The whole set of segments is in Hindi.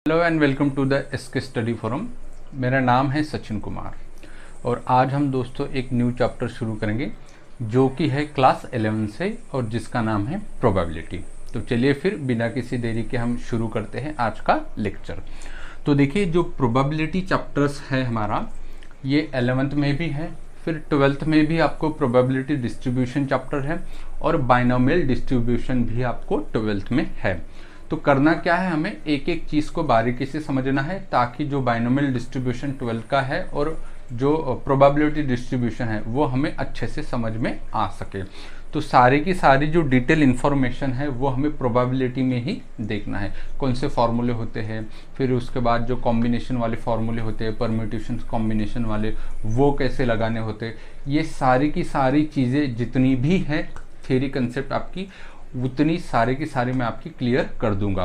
Hello and welcome to the SK study forum. मेरा नाम है सचिन कुमार और आज हम दोस्तों एक न्यू चैप्टर शुरू करेंगे जो कि है क्लास 11 से और जिसका नाम है प्रोबेबिलिटी। तो चलिए फिर बिना किसी देरी के हम शुरू करते हैं आज का लेक्चर। तो देखिए, जो प्रोबेबिलिटी चैप्टर्स है हमारा, ये 11th में भी है, फिर 12th में भी आपको प्रोबेबिलिटी डिस्ट्रीब्यूशन चैप्टर है और बाइनोमियल डिस्ट्रीब्यूशन भी आपको 12th में है। तो करना क्या है, हमें एक एक चीज़ को बारीकी से समझना है ताकि जो बाइनोमियल डिस्ट्रीब्यूशन 12 का है और जो प्रोबेबिलिटी डिस्ट्रीब्यूशन है वो हमें अच्छे से समझ में आ सके। तो सारी की सारी जो डिटेल इन्फॉर्मेशन है वो हमें प्रोबेबिलिटी में ही देखना है। कौन से फॉर्मूले होते हैं, फिर उसके बाद जो कॉम्बिनेशन वाले फॉर्मूले होते हैं, परम्यूटेशन कॉम्बिनेशन वाले, वो कैसे लगाने होते हैं, ये सारी की सारी चीज़ें जितनी भी हैं थ्योरी कंसेप्ट आपकी, उतनी सारे की सारी मैं आपकी क्लियर कर दूंगा।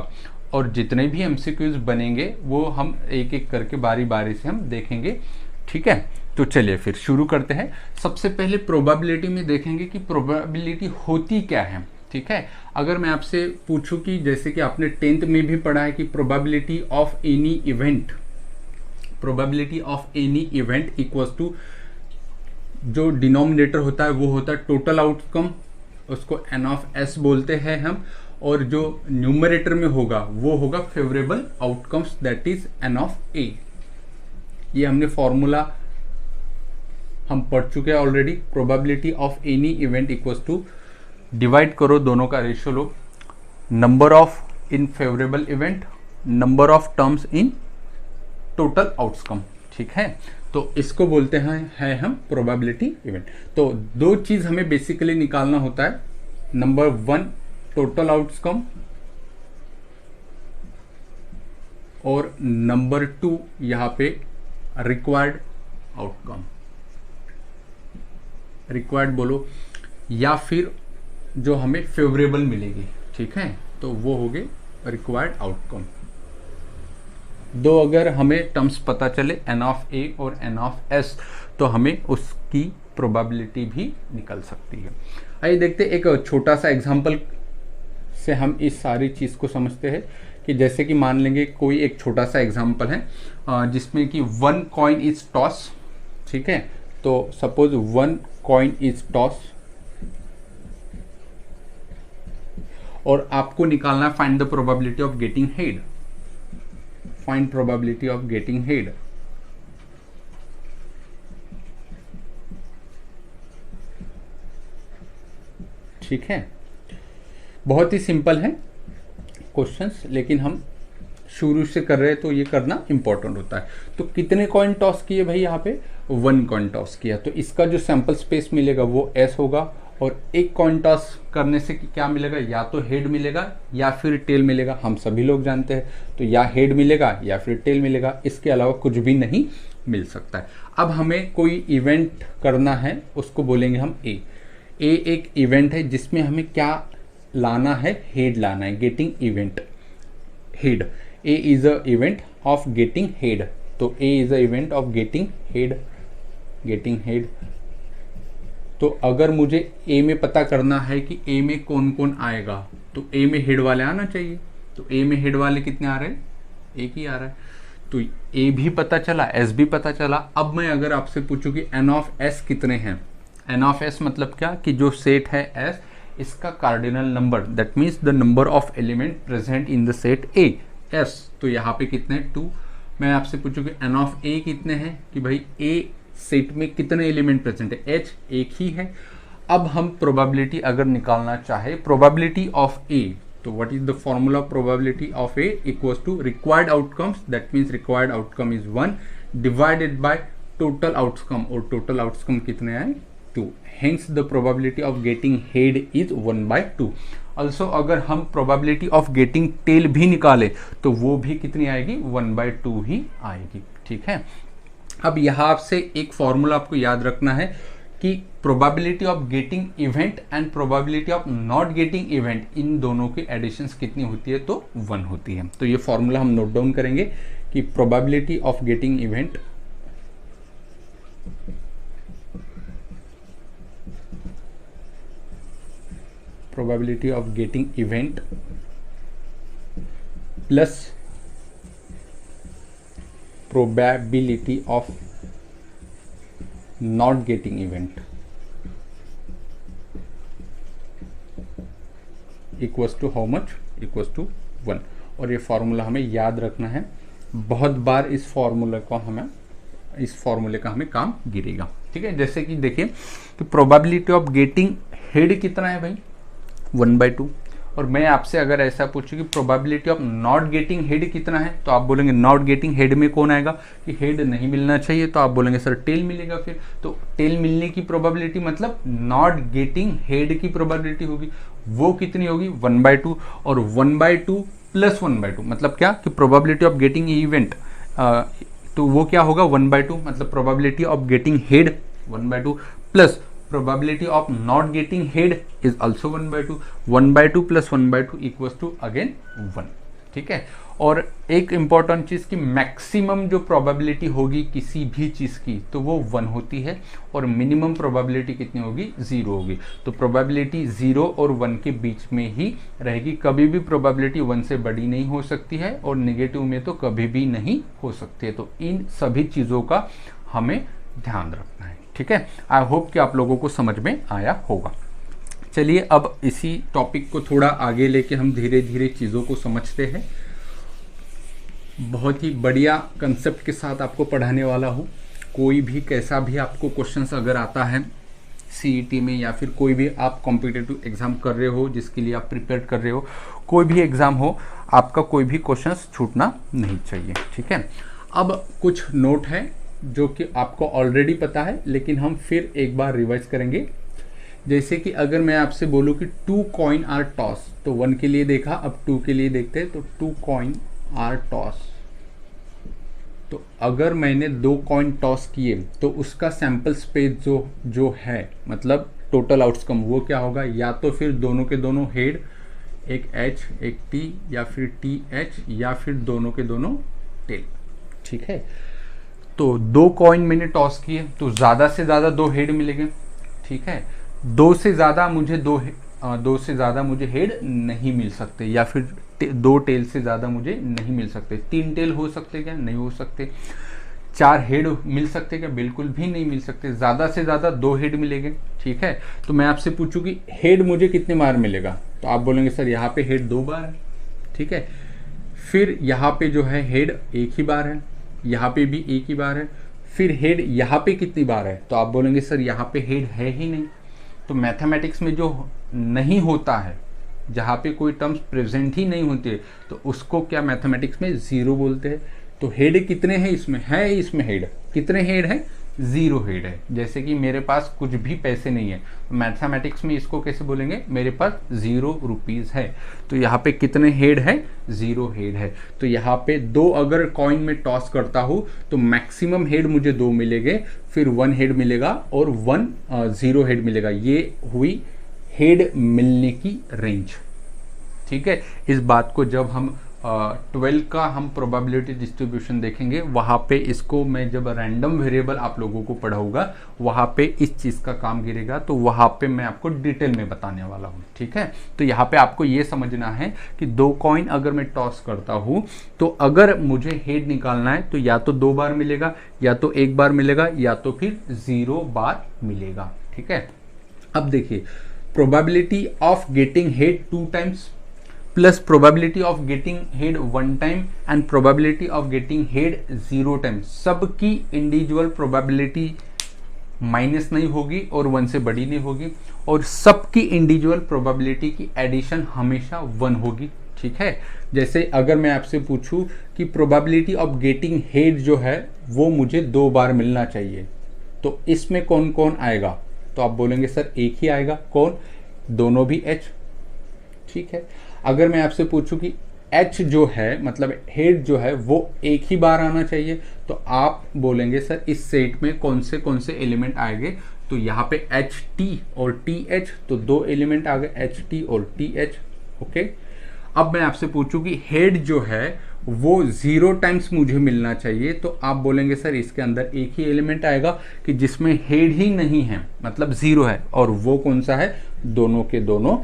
और जितने भी एमसीक्यूज बनेंगे वो हम एक एक करके बारी बारी से हम देखेंगे। ठीक है, तो चलिए फिर शुरू करते हैं। सबसे पहले प्रोबेबिलिटी में देखेंगे कि प्रोबेबिलिटी होती क्या है। ठीक है, अगर मैं आपसे पूछूं कि जैसे कि आपने 10th में भी पढ़ा है कि probability of any event, probability of any event equals to, जो डिनोमिनेटर होता है वो होता है टोटल आउटकम, उसको n ऑफ s बोलते हैं हम, और जो न्यूमरेटर में होगा वो होगा favourable outcomes, that is n of a। ये हमने फॉर्मूला हम पढ़ चुके हैं already. Probability of any event equals to, divide करो दोनों का रेशियो लो, number of in favourable event, number of terms in total outcome. ठीक है, तो इसको बोलते हैं हम प्रोबेबिलिटी इवेंट। तो दो चीज हमें बेसिकली निकालना होता है, नंबर 1 टोटल आउटकम और नंबर 2 यहां पे रिक्वायर्ड आउटकम। रिक्वायर्ड बोलो या फिर जो हमें फेवरेबल मिलेगी। ठीक है, तो वो हो गए रिक्वायर्ड आउटकम। दो अगर हमें टर्म्स पता चले n ऑफ a और n ऑफ s, तो हमें उसकी प्रोबेबिलिटी भी निकल सकती है। आइए देखते एक छोटा सा एग्जांपल से हम इस सारी चीज़ को समझते हैं। कि जैसे कि मान लेंगे कोई एक छोटा सा एग्जांपल है जिसमें कि 1 कॉइन इज टॉस। ठीक है, तो सपोज 1 कॉइन इज टॉस और आपको निकालना है find the probability of getting head. Find probability of getting head. ठीक है, बहुत ही सिंपल है क्वेश्चंस, लेकिन हम शुरू से कर रहे हैं तो ये करना इंपॉर्टेंट होता है। तो कितने कॉइन टॉस किए भाई, यहाँ पे 1 कॉइन टॉस किया, तो इसका जो सैंपल स्पेस मिलेगा वो s होगा। और एक कॉइन टॉस करने से क्या मिलेगा, या तो हेड मिलेगा या फिर टेल मिलेगा। हम सभी लोग जानते हैं, तो या हेड मिलेगा या फिर टेल मिलेगा, इसके अलावा कुछ भी नहीं मिल सकता है। अब हमें कोई इवेंट करना है, उसको बोलेंगे हम ए। ए एक इवेंट है जिसमें हमें क्या लाना है, हेड लाना है, getting event head. A is a event of getting head, तो A is a event of getting head, getting head. तो अगर मुझे ए में पता करना है कि ए में कौन कौन आएगा, तो ए में हेड वाले आना चाहिए। तो ए में हेड वाले कितने आ रहे हैं, एक ही आ रहा है। तो ए भी पता चला, एस भी पता चला। अब मैं अगर आपसे पूछूं कि एन ऑफ एस कितने हैं, एन ऑफ एस मतलब क्या, कि जो सेट है एस, इसका cardinal number, that means the number of element present in the set A S. तो यहाँ पे कितने, 2। मैं आपसे पूछूं कि एन ऑफ ए कितने हैं, कि भाई ए सेट में कितने एलिमेंट प्रेजेंट है, एच एक ही है। अब हम प्रोबेबिलिटी अगर निकालना चाहे, प्रोबेबिलिटी ऑफ ए, तो what is the formula of probability of A equals to required outcomes, that means required outcome is 1 divided by total outcome, और टोटल आउटकम कितने आए, 2। Hence the probability of getting head is 1/2। Also अगर हम प्रोबेबिलिटी ऑफ गेटिंग टेल भी निकाले तो वो भी कितनी आएगी, 1/2 ही आएगी। ठीक है, अब यहाँ से एक फॉर्मूला आपको याद रखना है कि probability of getting event and probability of not getting event, इन दोनों की एडिशंस कितनी होती है, तो 1 होती है। तो ये फॉर्मूला हम नोट डाउन करेंगे कि probability of getting event probability of getting event plus probability of not getting event equals to how much, equals to 1। और ये फॉर्मूला हमें याद रखना है, बहुत बार इस फॉर्मूले का हमें काम गिरेगा, ठीक है। जैसे कि देखिए कि प्रोबेबिलिटी ऑफ गेटिंग हेड कितना है भाई, 1/2। और मैं आपसे अगर ऐसा पूछूं कि probability of not getting head कितना है, तो आप बोलेंगे नॉट गेटिंग हेड में कौन आएगा कि हेड नहीं मिलना चाहिए, तो आप बोलेंगे सर टेल मिलेगा। फिर तो टेल मिलने की प्रोबेबिलिटी मतलब नॉट गेटिंग हेड की प्रोबेबिलिटी होगी, वो कितनी होगी 1/2। और 1/2 प्लस 1/2 मतलब क्या कि प्रोबेबिलिटी ऑफ गेटिंग इवेंट, तो वो क्या होगा 1/2 मतलब probability of getting head 1/2 plus probability of not getting head is also 1/2, 1/2 plus 1/2 equals to again 1, ठीक है। और एक इंपॉर्टेंट चीज की मैक्सिमम जो प्रोबेबिलिटी होगी किसी भी चीज की तो वो 1 होती है, और मिनिमम प्रोबेबिलिटी कितनी होगी 0 होगी। तो प्रोबेबिलिटी 0 और 1 के बीच में ही रहेगी, कभी भी प्रोबेबिलिटी 1 से बड़ी नहीं हो सकती है, और नेगेटिव में तो कभी भी नहीं हो सकती है। तो इन सभी चीजों का हमें ध्यान रखना है, ठीक है। आई होप कि आप लोगों को समझ में आया होगा। चलिए अब इसी टॉपिक को थोड़ा आगे लेके हम धीरे धीरे चीज़ों को समझते हैं। बहुत ही बढ़िया कंसेप्ट के साथ आपको पढ़ाने वाला हूँ। कोई भी कैसा भी आपको क्वेश्चंस अगर आता है सीईटी में, या फिर कोई भी आप कॉम्पिटिटिव एग्जाम कर रहे हो जिसके लिए आप प्रिपेयर कर रहे हो, कोई भी एग्जाम हो, आपका कोई भी क्वेश्चंस छूटना नहीं चाहिए, ठीक है। अब कुछ नोट है जो कि आपको ऑलरेडी पता है, लेकिन हम फिर एक बार रिवाइज करेंगे। जैसे कि अगर मैं आपसे बोलूं कि 2 कॉइन आर टॉस, तो 1 के लिए देखा, अब 2 के लिए देखते हैं। तो 2 कॉइन आर टॉस, तो अगर मैंने 2 कॉइन टॉस किए तो उसका सैंपल स्पेस जो है मतलब टोटल आउटकम वो क्या होगा, या तो फिर दोनों के दोनों हेड, एक एच एक टी, या फिर टी एच, या फिर दोनों के दोनों टेल, ठीक है। तो 2 कॉइन मैंने टॉस किए तो ज़्यादा से ज़्यादा 2 हेड मिलेंगे, ठीक है। 2 से ज़्यादा मुझे हेड नहीं मिल सकते, या फिर 2 टेल से ज़्यादा मुझे नहीं मिल सकते। 3 टेल हो सकते क्या, नहीं हो सकते। 4 हेड मिल सकते क्या, बिल्कुल भी नहीं मिल सकते। ज़्यादा से ज़्यादा 2 हेड मिलेंगे, ठीक है। तो मैं आपसे पूछूं कि हेड मुझे कितने बार मिलेगा, तो आप बोलेंगे सर यहाँ पे हेड 2 बार है, ठीक है। फिर यहाँ पे जो है हेड 1 ही बार है, यहाँ पे भी 1 ही बार है। फिर हेड यहाँ पे कितनी बार है, तो आप बोलेंगे सर यहाँ पे हेड है ही नहीं। तो मैथमेटिक्स में जो नहीं होता है, जहाँ पे कोई टर्म्स प्रेजेंट ही नहीं होते, तो उसको क्या मैथमेटिक्स में 0 बोलते हैं। तो हेड कितने हैं इसमें, है इसमें हेड कितने हेड है, 0 हेड है। जैसे कि मेरे पास कुछ भी पैसे नहीं है, मैथमेटिक्स में इसको कैसे बोलेंगे, मेरे पास 0 रुपीज़ है। तो यहाँ पे कितने हेड है, 0 हेड है। तो यहाँ पे 2 अगर कॉइन में टॉस करता हूँ तो मैक्सिमम हेड मुझे 2 मिलेंगे, फिर 1 हेड मिलेगा और 0 हेड मिलेगा। ये हुई हेड मिलने की रेंज, ठीक है। इस बात को जब हम 12 का हम प्रोबेबिलिटी डिस्ट्रीब्यूशन देखेंगे, वहाँ पे इसको मैं जब रैंडम वेरिएबल आप लोगों को पढ़ाऊंगा, वहाँ पे इस चीज़ का काम गिरेगा, तो वहाँ पे मैं आपको डिटेल में बताने वाला हूँ, ठीक है। तो यहाँ पे आपको ये समझना है कि 2 कॉइन अगर मैं टॉस करता हूँ तो अगर मुझे हेड निकालना है तो या तो 2 बार मिलेगा, या तो 1 बार मिलेगा, या तो फिर 0 बार मिलेगा, ठीक है। अब देखिए probability of getting head 2 times plus probability of getting head 1 time and probability of getting head 0 time, सबकी इंडिविजुअल प्रोबेबिलिटी माइनस नहीं होगी और 1 से बड़ी नहीं होगी, और सबकी इंडिविजुअल प्रोबेबिलिटी की एडिशन हमेशा 1 होगी, ठीक है। जैसे अगर मैं आपसे पूछूं कि प्रोबेबिलिटी ऑफ गेटिंग हेड जो है वो मुझे 2 बार मिलना चाहिए, तो इसमें कौन कौन आएगा, तो आप बोलेंगे सर 1 ही आएगा, कौन, दोनों भी एच, ठीक है। अगर मैं आपसे पूछूं कि एच जो है मतलब हेड जो है वो 1 ही बार आना चाहिए, तो आप बोलेंगे सर इस सेट में कौन से एलिमेंट आएंगे, तो यहाँ पे एच टी और टी एच, तो 2 एलिमेंट आ गए एच टी और टी एच, ओके। अब मैं आपसे पूछूं कि हेड जो है वो 0 टाइम्स मुझे मिलना चाहिए, तो आप बोलेंगे सर इसके अंदर 1 ही एलिमेंट आएगा कि जिसमें हेड ही नहीं है, मतलब 0 है, और वो कौन सा है, दोनों के दोनों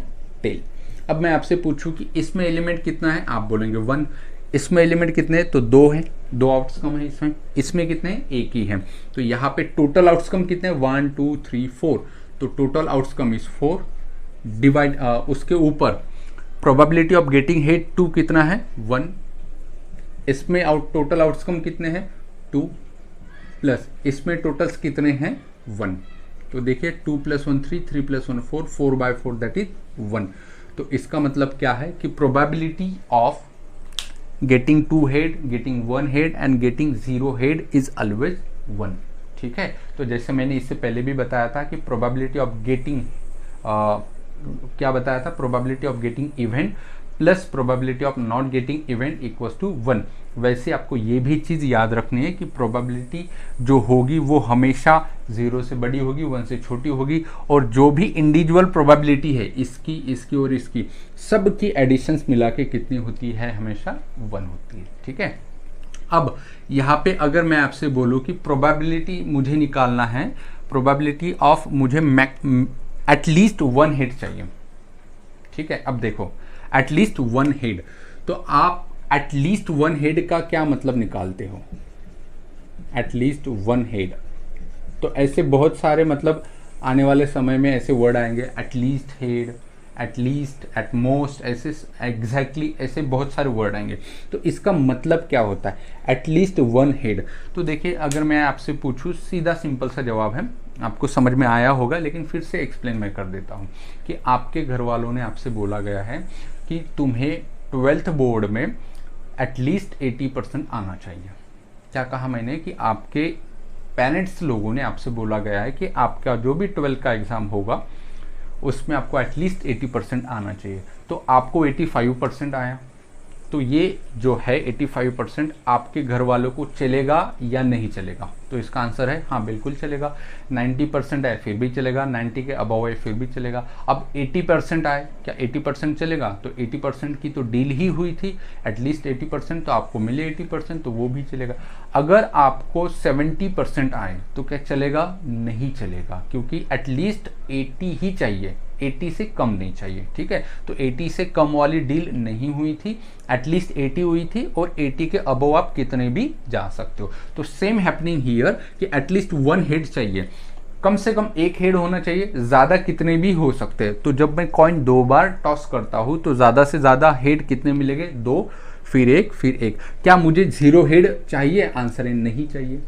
टेल। अब मैं आपसे पूछूं कि इसमें एलिमेंट कितना है, आप बोलेंगे 1, इसमें एलिमेंट कितने हैं, तो दो हैं, दो आउटकम है इसमें, इसमें कितने हैं, एक ही है। तो यहाँ पे टोटल आउटकम कितने हैं, 1 2 3 4, तो टोटल आउटकम इज 4 डिवाइड उसके ऊपर प्रोबेबिलिटी ऑफ गेटिंग हेड 2 कितना है, 1, इसमें टोटल आउटकम कितने हैं, 2, प्लस इसमें टोटल्स कितने हैं, 1। तो देखिए 2 + 1 3, 3 + 1 4, 4/4 दैट इज 1। तो इसका मतलब क्या है कि probability of getting 2 head, getting 1 head and getting 0 head is always 1। ठीक है, तो जैसे मैंने इससे पहले भी बताया था कि प्रोबेबिलिटी ऑफ गेटिंग क्या बताया था, probability of getting event plus probability of not getting event equals to 1। वैसे आपको ये भी चीज़ याद रखनी है कि प्रोबेबिलिटी जो होगी वो हमेशा 0 से बड़ी होगी, 1 से छोटी होगी, और जो भी इंडिविजुअल प्रोबेबिलिटी है इसकी, इसकी और इसकी, सब की एडिशंस मिला के कितनी होती है, हमेशा 1 होती है। ठीक है, अब यहाँ पे अगर मैं आपसे बोलूँ कि प्रोबेबिलिटी मुझे निकालना है, प्रोबेबिलिटी ऑफ मुझे एटलीस्ट 1 हेड चाहिए। ठीक है, अब देखो एटलीस्ट 1 हेड, तो आप एटलीस्ट 1 हेड का क्या मतलब निकालते हो, एटलीस्ट 1 हेड, तो ऐसे बहुत सारे मतलब आने वाले समय में ऐसे वर्ड आएंगे, at least head, at least, at most, ऐसे एग्जैक्टली ऐसे बहुत सारे वर्ड आएंगे। तो इसका मतलब क्या होता है एटलीस्ट 1 हेड। तो देखिए अगर मैं आपसे पूछूं, सीधा सिंपल सा जवाब है, आपको समझ में आया होगा, लेकिन फिर से एक्सप्लेन मैं कर देता हूं कि आपके घर वालों ने आपसे बोला गया है कि तुम्हें 12th बोर्ड में एटलीस्ट 80% आना चाहिए। क्या कहा मैंने कि आपके पेरेंट्स लोगों ने आपसे बोला गया है कि आपका जो भी 12th का एग्ज़ाम होगा उसमें आपको एटलीस्ट 80% आना चाहिए। तो आपको 85% आया, तो ये जो है 85% आपके घर वालों को चलेगा या नहीं चलेगा, तो इसका आंसर है हाँ बिल्कुल चलेगा। 90% आए फिर भी चलेगा, 90 के अबव आए फिर भी चलेगा। अब 80% आए, क्या 80% चलेगा, तो 80% की तो डील ही हुई थी, एटलीस्ट 80%, तो आपको मिले 80%, तो वो भी चलेगा। अगर आपको 70% आए तो क्या चलेगा, नहीं चलेगा, क्योंकि एटलीस्ट 80 ही चाहिए, 80 से कम नहीं चाहिए। ठीक है, तो 80 से कम वाली डील नहीं हुई थी, एटलीस्ट 80 हुई थी, और 80 के अबव आप कितने भी जा सकते हो। तो सेम हैपनिंग हियर कि एटलीस्ट 1 हेड चाहिए, कम से कम 1 हेड होना चाहिए, ज्यादा कितने भी हो सकते हैं। तो जब मैं कॉइन 2 बार टॉस करता हूं तो ज्यादा से ज्यादा हेड कितने मिलेंगे, 2, फिर 1, फिर 1। क्या मुझे 0 हेड चाहिए, आंसर है नहीं चाहिए,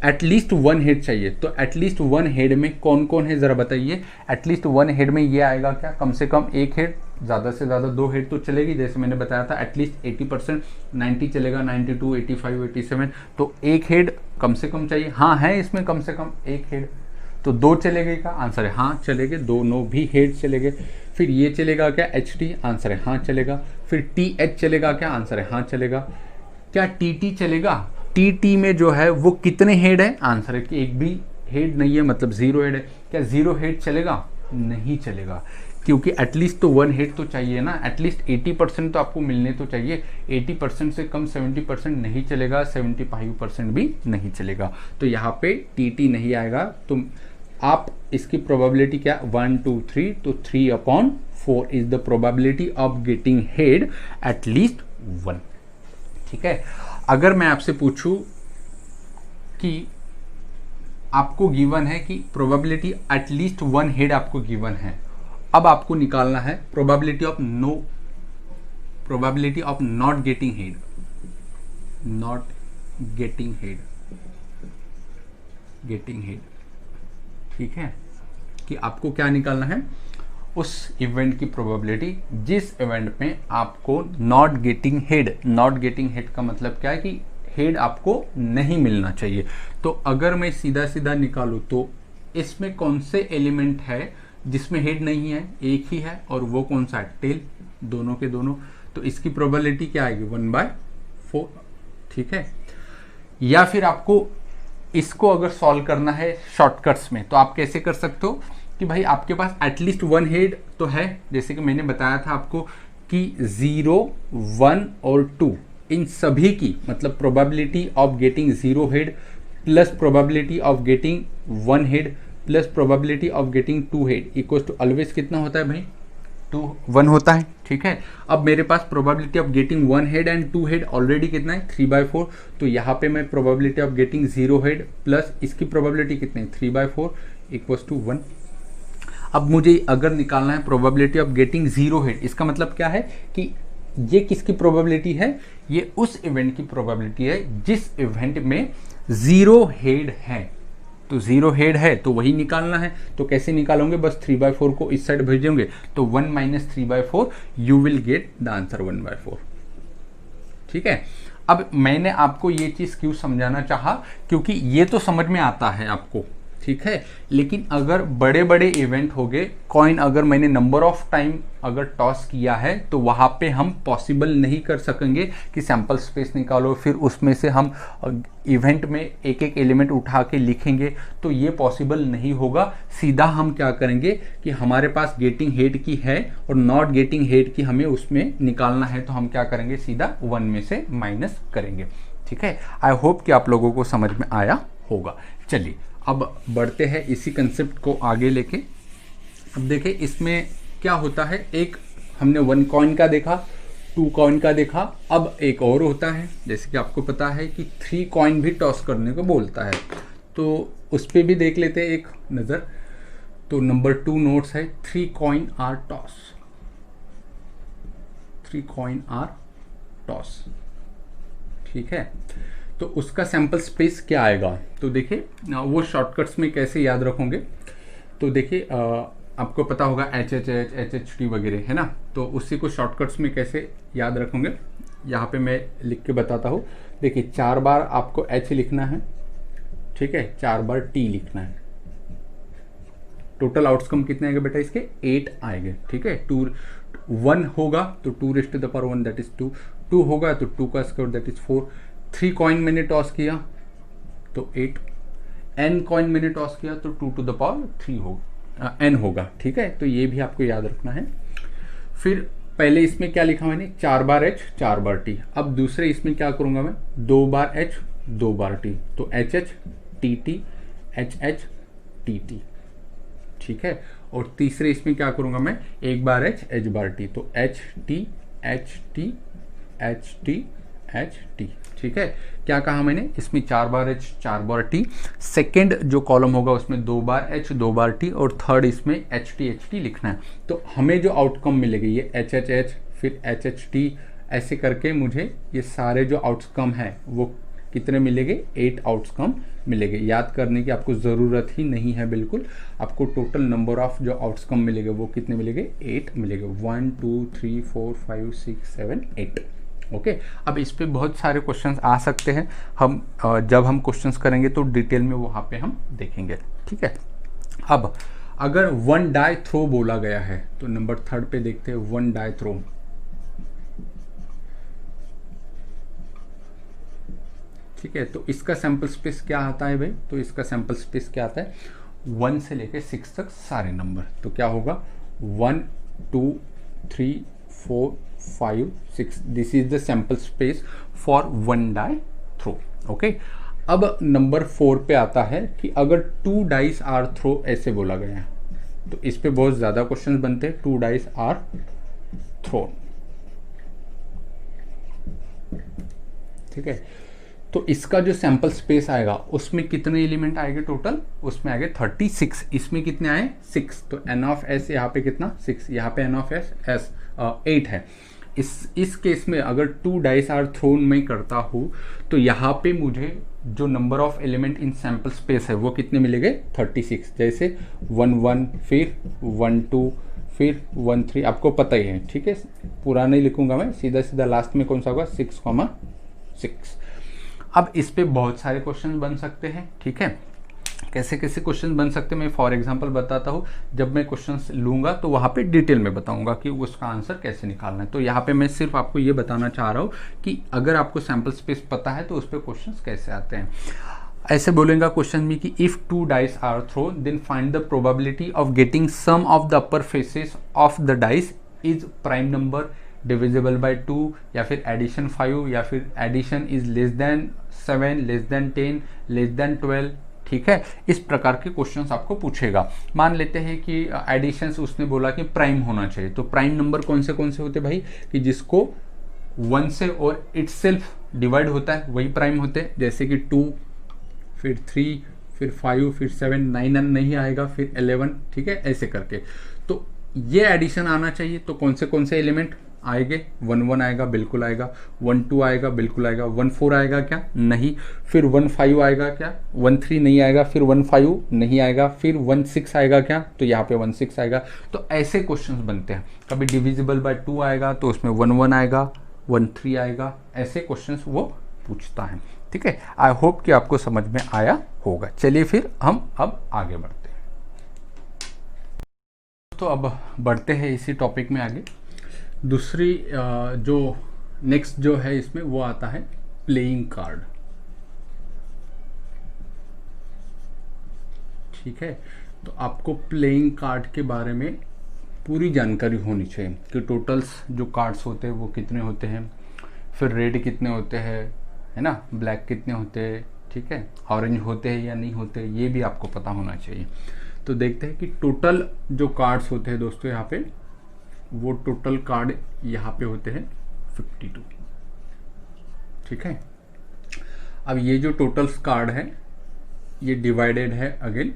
एटलीस्ट 1 हेड चाहिए। तो एटलीस्ट 1 हेड में कौन कौन है जरा बताइए। एटलीस्ट 1 हेड में ये आएगा क्या, कम से कम 1 हेड, ज़्यादा से ज़्यादा 2 हेड तो चलेगी, जैसे मैंने बताया था एटलीस्ट 80%, 90 चलेगा, 92, 85, 87, तो 1 हेड कम से कम चाहिए। हाँ है इसमें कम से कम 1 हेड, तो 2 चलेगा का आंसर है हाँ चलेंगे, दोनों भी हेड चलेंगे। फिर ये चलेगा क्या, HT, आंसर है हाँ चलेगा। फिर TH चलेगा क्या, आंसर है हाँ चलेगा। क्या TT चलेगा, TT में जो है वो कितने हेड है, आंसर है कि एक भी हेड नहीं है, मतलब 0 हेड है। क्या 0 हेड चलेगा, नहीं चलेगा, क्योंकि एटलीस्ट तो 1 हेड तो चाहिए ना, एटलीस्ट 80% तो आपको मिलने तो चाहिए। 80% से कम 70% नहीं चलेगा, 75% भी नहीं चलेगा। तो यहाँ पे TT नहीं आएगा। तो आप इसकी प्रोबेबिलिटी क्या, 1 2 3, तो 3/4 is the probability of getting head at least 1। ठीक है, अगर मैं आपसे पूछूं कि आपको गिवन है कि प्रोबेबिलिटी एटलीस्ट 1 हेड आपको गिवन है, अब आपको निकालना है probability of not getting head, getting head. ठीक है, कि आपको क्या निकालना है, उस इवेंट की प्रोबेबिलिटी जिस इवेंट में आपको नॉट गेटिंग हेड का मतलब क्या है कि हेड आपको नहीं मिलना चाहिए। तो अगर मैं सीधा सीधा निकालूं तो इसमें कौन से एलिमेंट है जिसमें हेड नहीं है, एक ही है, और वो कौन सा है, टेल, दोनों के दोनों। तो इसकी प्रोबेबिलिटी क्या आएगी, 1/4। ठीक है, या फिर आपको इसको अगर सॉल्व करना है शॉर्टकट्स में, तो आप कैसे कर सकते हो कि भाई आपके पास एटलीस्ट 1 हेड तो है, जैसे कि मैंने बताया था आपको कि 0, 1 और 2 इन सभी की मतलब probability of getting 0 head plus probability of getting 1 head plus probability of getting 2 head equals to always कितना होता है भाई, 2 1 होता है, ठीक है। अब मेरे पास probability of getting 1 head and 2 head already कितना है 3/4, तो यहाँ पे मैं probability of getting 0 head plus इसकी प्रोबेबिलिटी कितनी है 3/4 इक्वल्स टू 1। अब मुझे अगर निकालना है प्रोबेबिलिटी ऑफ गेटिंग 0 हेड, इसका मतलब क्या है कि ये किसकी प्रोबेबिलिटी है, ये उस इवेंट की प्रोबेबिलिटी है जिस इवेंट में 0 हेड है। तो 0 हेड है तो वही निकालना है। तो कैसे निकालोगे, बस 3/4 को इस साइड भेजेंगे तो 1 minus 3/4 you will get the answer 1/4, ठीक है। अब मैंने आपको ये चीज क्यों समझाना चाहा, क्योंकि ये तो समझ में आता है आपको, ठीक है, लेकिन अगर बड़े बड़े इवेंट हो गए, कॉइन अगर मैंने नंबर ऑफ टाइम अगर टॉस किया है तो वहां पे हम पॉसिबल नहीं कर सकेंगे कि सैंपल स्पेस निकालो फिर उसमें से हम इवेंट में एक एक एलिमेंट उठा के लिखेंगे, तो ये पॉसिबल नहीं होगा। सीधा हम क्या करेंगे कि हमारे पास गेटिंग हेड की है और नॉट गेटिंग हेड की हमें उसमें निकालना है, तो हम क्या करेंगे सीधा 1 में से माइनस करेंगे, ठीक है। आई होप कि आप लोगों को समझ में आया होगा। चलिए अब बढ़ते हैं इसी कंसेप्ट को आगे लेके। अब देखिए इसमें क्या होता है, एक हमने 1 कॉइन का देखा, 2 कॉइन का देखा, अब एक और होता है जैसे कि आपको पता है कि 3 कॉइन भी टॉस करने को बोलता है, तो उस पर भी देख लेते हैं एक नज़र। तो नंबर 2 नोट्स है 3 coin are toss, 3 coin are toss, ठीक है। तो उसका सैंपल स्पेस क्या आएगा, तो देखिए वो शॉर्टकट्स में कैसे याद रखोगे, तो देखिए आपको पता होगा HHH HHT वगैरह है ना, तो उसी को शॉर्टकट्स में कैसे याद रखोगे यहाँ पे मैं लिख के बताता हूँ। देखिए 4 बार आपको H लिखना है, ठीक है, 4 बार T लिखना है। टोटल आउटकम कितने आएंगे बेटा इसके 8 आएंगे, ठीक है। 1 होगा तो 2⁻1 दैट इज 2, 2 होगा तो 2 का स्क्वायर दैट इज 4, 3 कॉइन मैंने टॉस किया तो 8, n कॉइन मैंने टॉस किया तो 2⁻3 होगा, n होगा, ठीक है। तो ये भी आपको याद रखना है। फिर पहले इसमें क्या लिखा मैंने 4 बार H 4 बार T, अब दूसरे इसमें क्या करूंगा मैं 2 बार H 2 बार T, तो HH TT HH TT, ठीक है। और तीसरे इसमें क्या करूंगा मैं 1 बार H H बार T, तो HT HT HT HT, ठीक है। क्या कहा मैंने इसमें 4 बार H 4 बार T, सेकेंड जो कॉलम होगा उसमें 2 बार H 2 बार T और थर्ड इसमें HT HT लिखना है। तो हमें जो आउटकम मिलेगी ये HHH फिर HHT ऐसे करके मुझे ये सारे जो आउटकम है वो कितने मिलेंगे 8 आउटकम मिलेंगे। याद करने की आपको ज़रूरत ही नहीं है बिल्कुल, आपको टोटल नंबर ऑफ जो आउटकम मिलेंगे वो कितने मिलेंगे 8 मिलेंगे, 1 2 3 4 5 6 7 8, ओके। अब इस पे बहुत सारे क्वेश्चंस आ सकते हैं, हम जब हम क्वेश्चंस करेंगे तो डिटेल में वहाँ पे हम देखेंगे, ठीक है। अब अगर 1 डाई थ्रो बोला गया है तो नंबर 3 पे देखते हैं 1 डाई थ्रो, ठीक है। तो इसका सैंपल स्पेस क्या आता है भाई, तो इसका सैंपल स्पेस क्या आता है 1 से लेके 6 तक सारे नंबर, तो क्या होगा 1 2 3 4 5 6, this is the sample space for 1 die throw, okay. अब नंबर 4 पे आता है कि अगर 2 डाइस आर थ्रो ऐसे बोला गया है, तो इस पे बहुत ज्यादा क्वेश्चन बनते हैं। 2 डाइस आर थ्रो, ठीक है। तो इसका जो सैंपल स्पेस आएगा उसमें कितने एलिमेंट आएंगे टोटल, उसमें आएंगे 36, इसमें कितने आए 6, तो n ऑफ s यहाँ पे कितना 6, यहाँ पे n ऑफ s 8 है। इस केस में अगर 2 डाइस आर थ्रोन में करता हूँ तो यहाँ पे मुझे जो number of element in sample space है वो कितने मिलेंगे 36, जैसे 1 1 फिर 1 2 फिर 1 3, आपको पता ही है, ठीक है। पूरा नहीं लिखूंगा मैं, सीधा सीधा लास्ट में कौन सा होगा 6,6। अब इस पे बहुत सारे क्वेश्चन बन सकते हैं, ठीक है। कैसे कैसे क्वेश्चन बन सकते हैं मैं फॉर एग्जांपल बताता हूँ, जब मैं क्वेश्चंस लूंगा तो वहाँ पे डिटेल में बताऊंगा कि उसका आंसर कैसे निकालना है। तो यहाँ पे मैं सिर्फ आपको ये बताना चाह रहा हूँ कि अगर आपको सैंपल स्पेस पता है तो उस पर क्वेश्चन कैसे आते हैं। ऐसे बोलेगा क्वेश्चन में कि if 2 dice are thrown then find the probability of getting sum of the upper faces of the dice is prime number divisible by 2, या फिर एडिशन 5, या फिर addition is less than 7 less than 10 less than 12, ठीक है, इस प्रकार के क्वेश्चंस आपको पूछेगा। मान लेते हैं कि एडिशंस उसने बोला कि प्राइम होना चाहिए, तो प्राइम नंबर कौन से होते भाई, कि जिसको 1 से और इटसेल्फ डिवाइड होता है वही प्राइम होते हैं। जैसे कि 2, फिर 3, फिर 5, फिर 7, 9 नहीं आएगा, फिर 11, ठीक है, ऐसे करके। तो ये एडिशन आना चाहिए, तो कौन से एलिमेंट आएंगे, 1 1 आएगा, बिल्कुल आएगा, 1 2 आएगा, बिल्कुल आएगा, 1 4 आएगा क्या, नहीं, फिर 1 5 आएगा क्या, 1 3 नहीं आएगा, फिर 1 5 नहीं आएगा, फिर 1 6 आएगा क्या, तो यहाँ पे 1 6 आएगा। तो ऐसे क्वेश्चंस बनते हैं। कभी डिविजिबल बाय 2 आएगा तो उसमें 1 1 आएगा, 1 3 आएगा, ऐसे क्वेश्चंस वो पूछता है, ठीक है। आई होप कि आपको समझ में आया होगा। चलिए फिर हम अब आगे बढ़ते हैं। तो अब बढ़ते हैं इसी टॉपिक में आगे। दूसरी जो नेक्स्ट जो है इसमें वो आता है प्लेइंग कार्ड, ठीक है। तो आपको प्लेइंग कार्ड के बारे में पूरी जानकारी होनी चाहिए कि टोटल्स जो कार्ड्स होते हैं वो कितने होते हैं, फिर रेड कितने होते हैं, है ना, ब्लैक कितने होते हैं, ठीक है, ऑरेंज होते हैं या नहीं होते, ये भी आपको पता होना चाहिए। तो देखते हैं कि टोटल जो कार्ड्स होते हैं दोस्तों यहाँ पे, वो टोटल कार्ड यहाँ पे होते हैं 52, ठीक है। अब ये जो टोटल्स कार्ड है ये डिवाइडेड है अगेन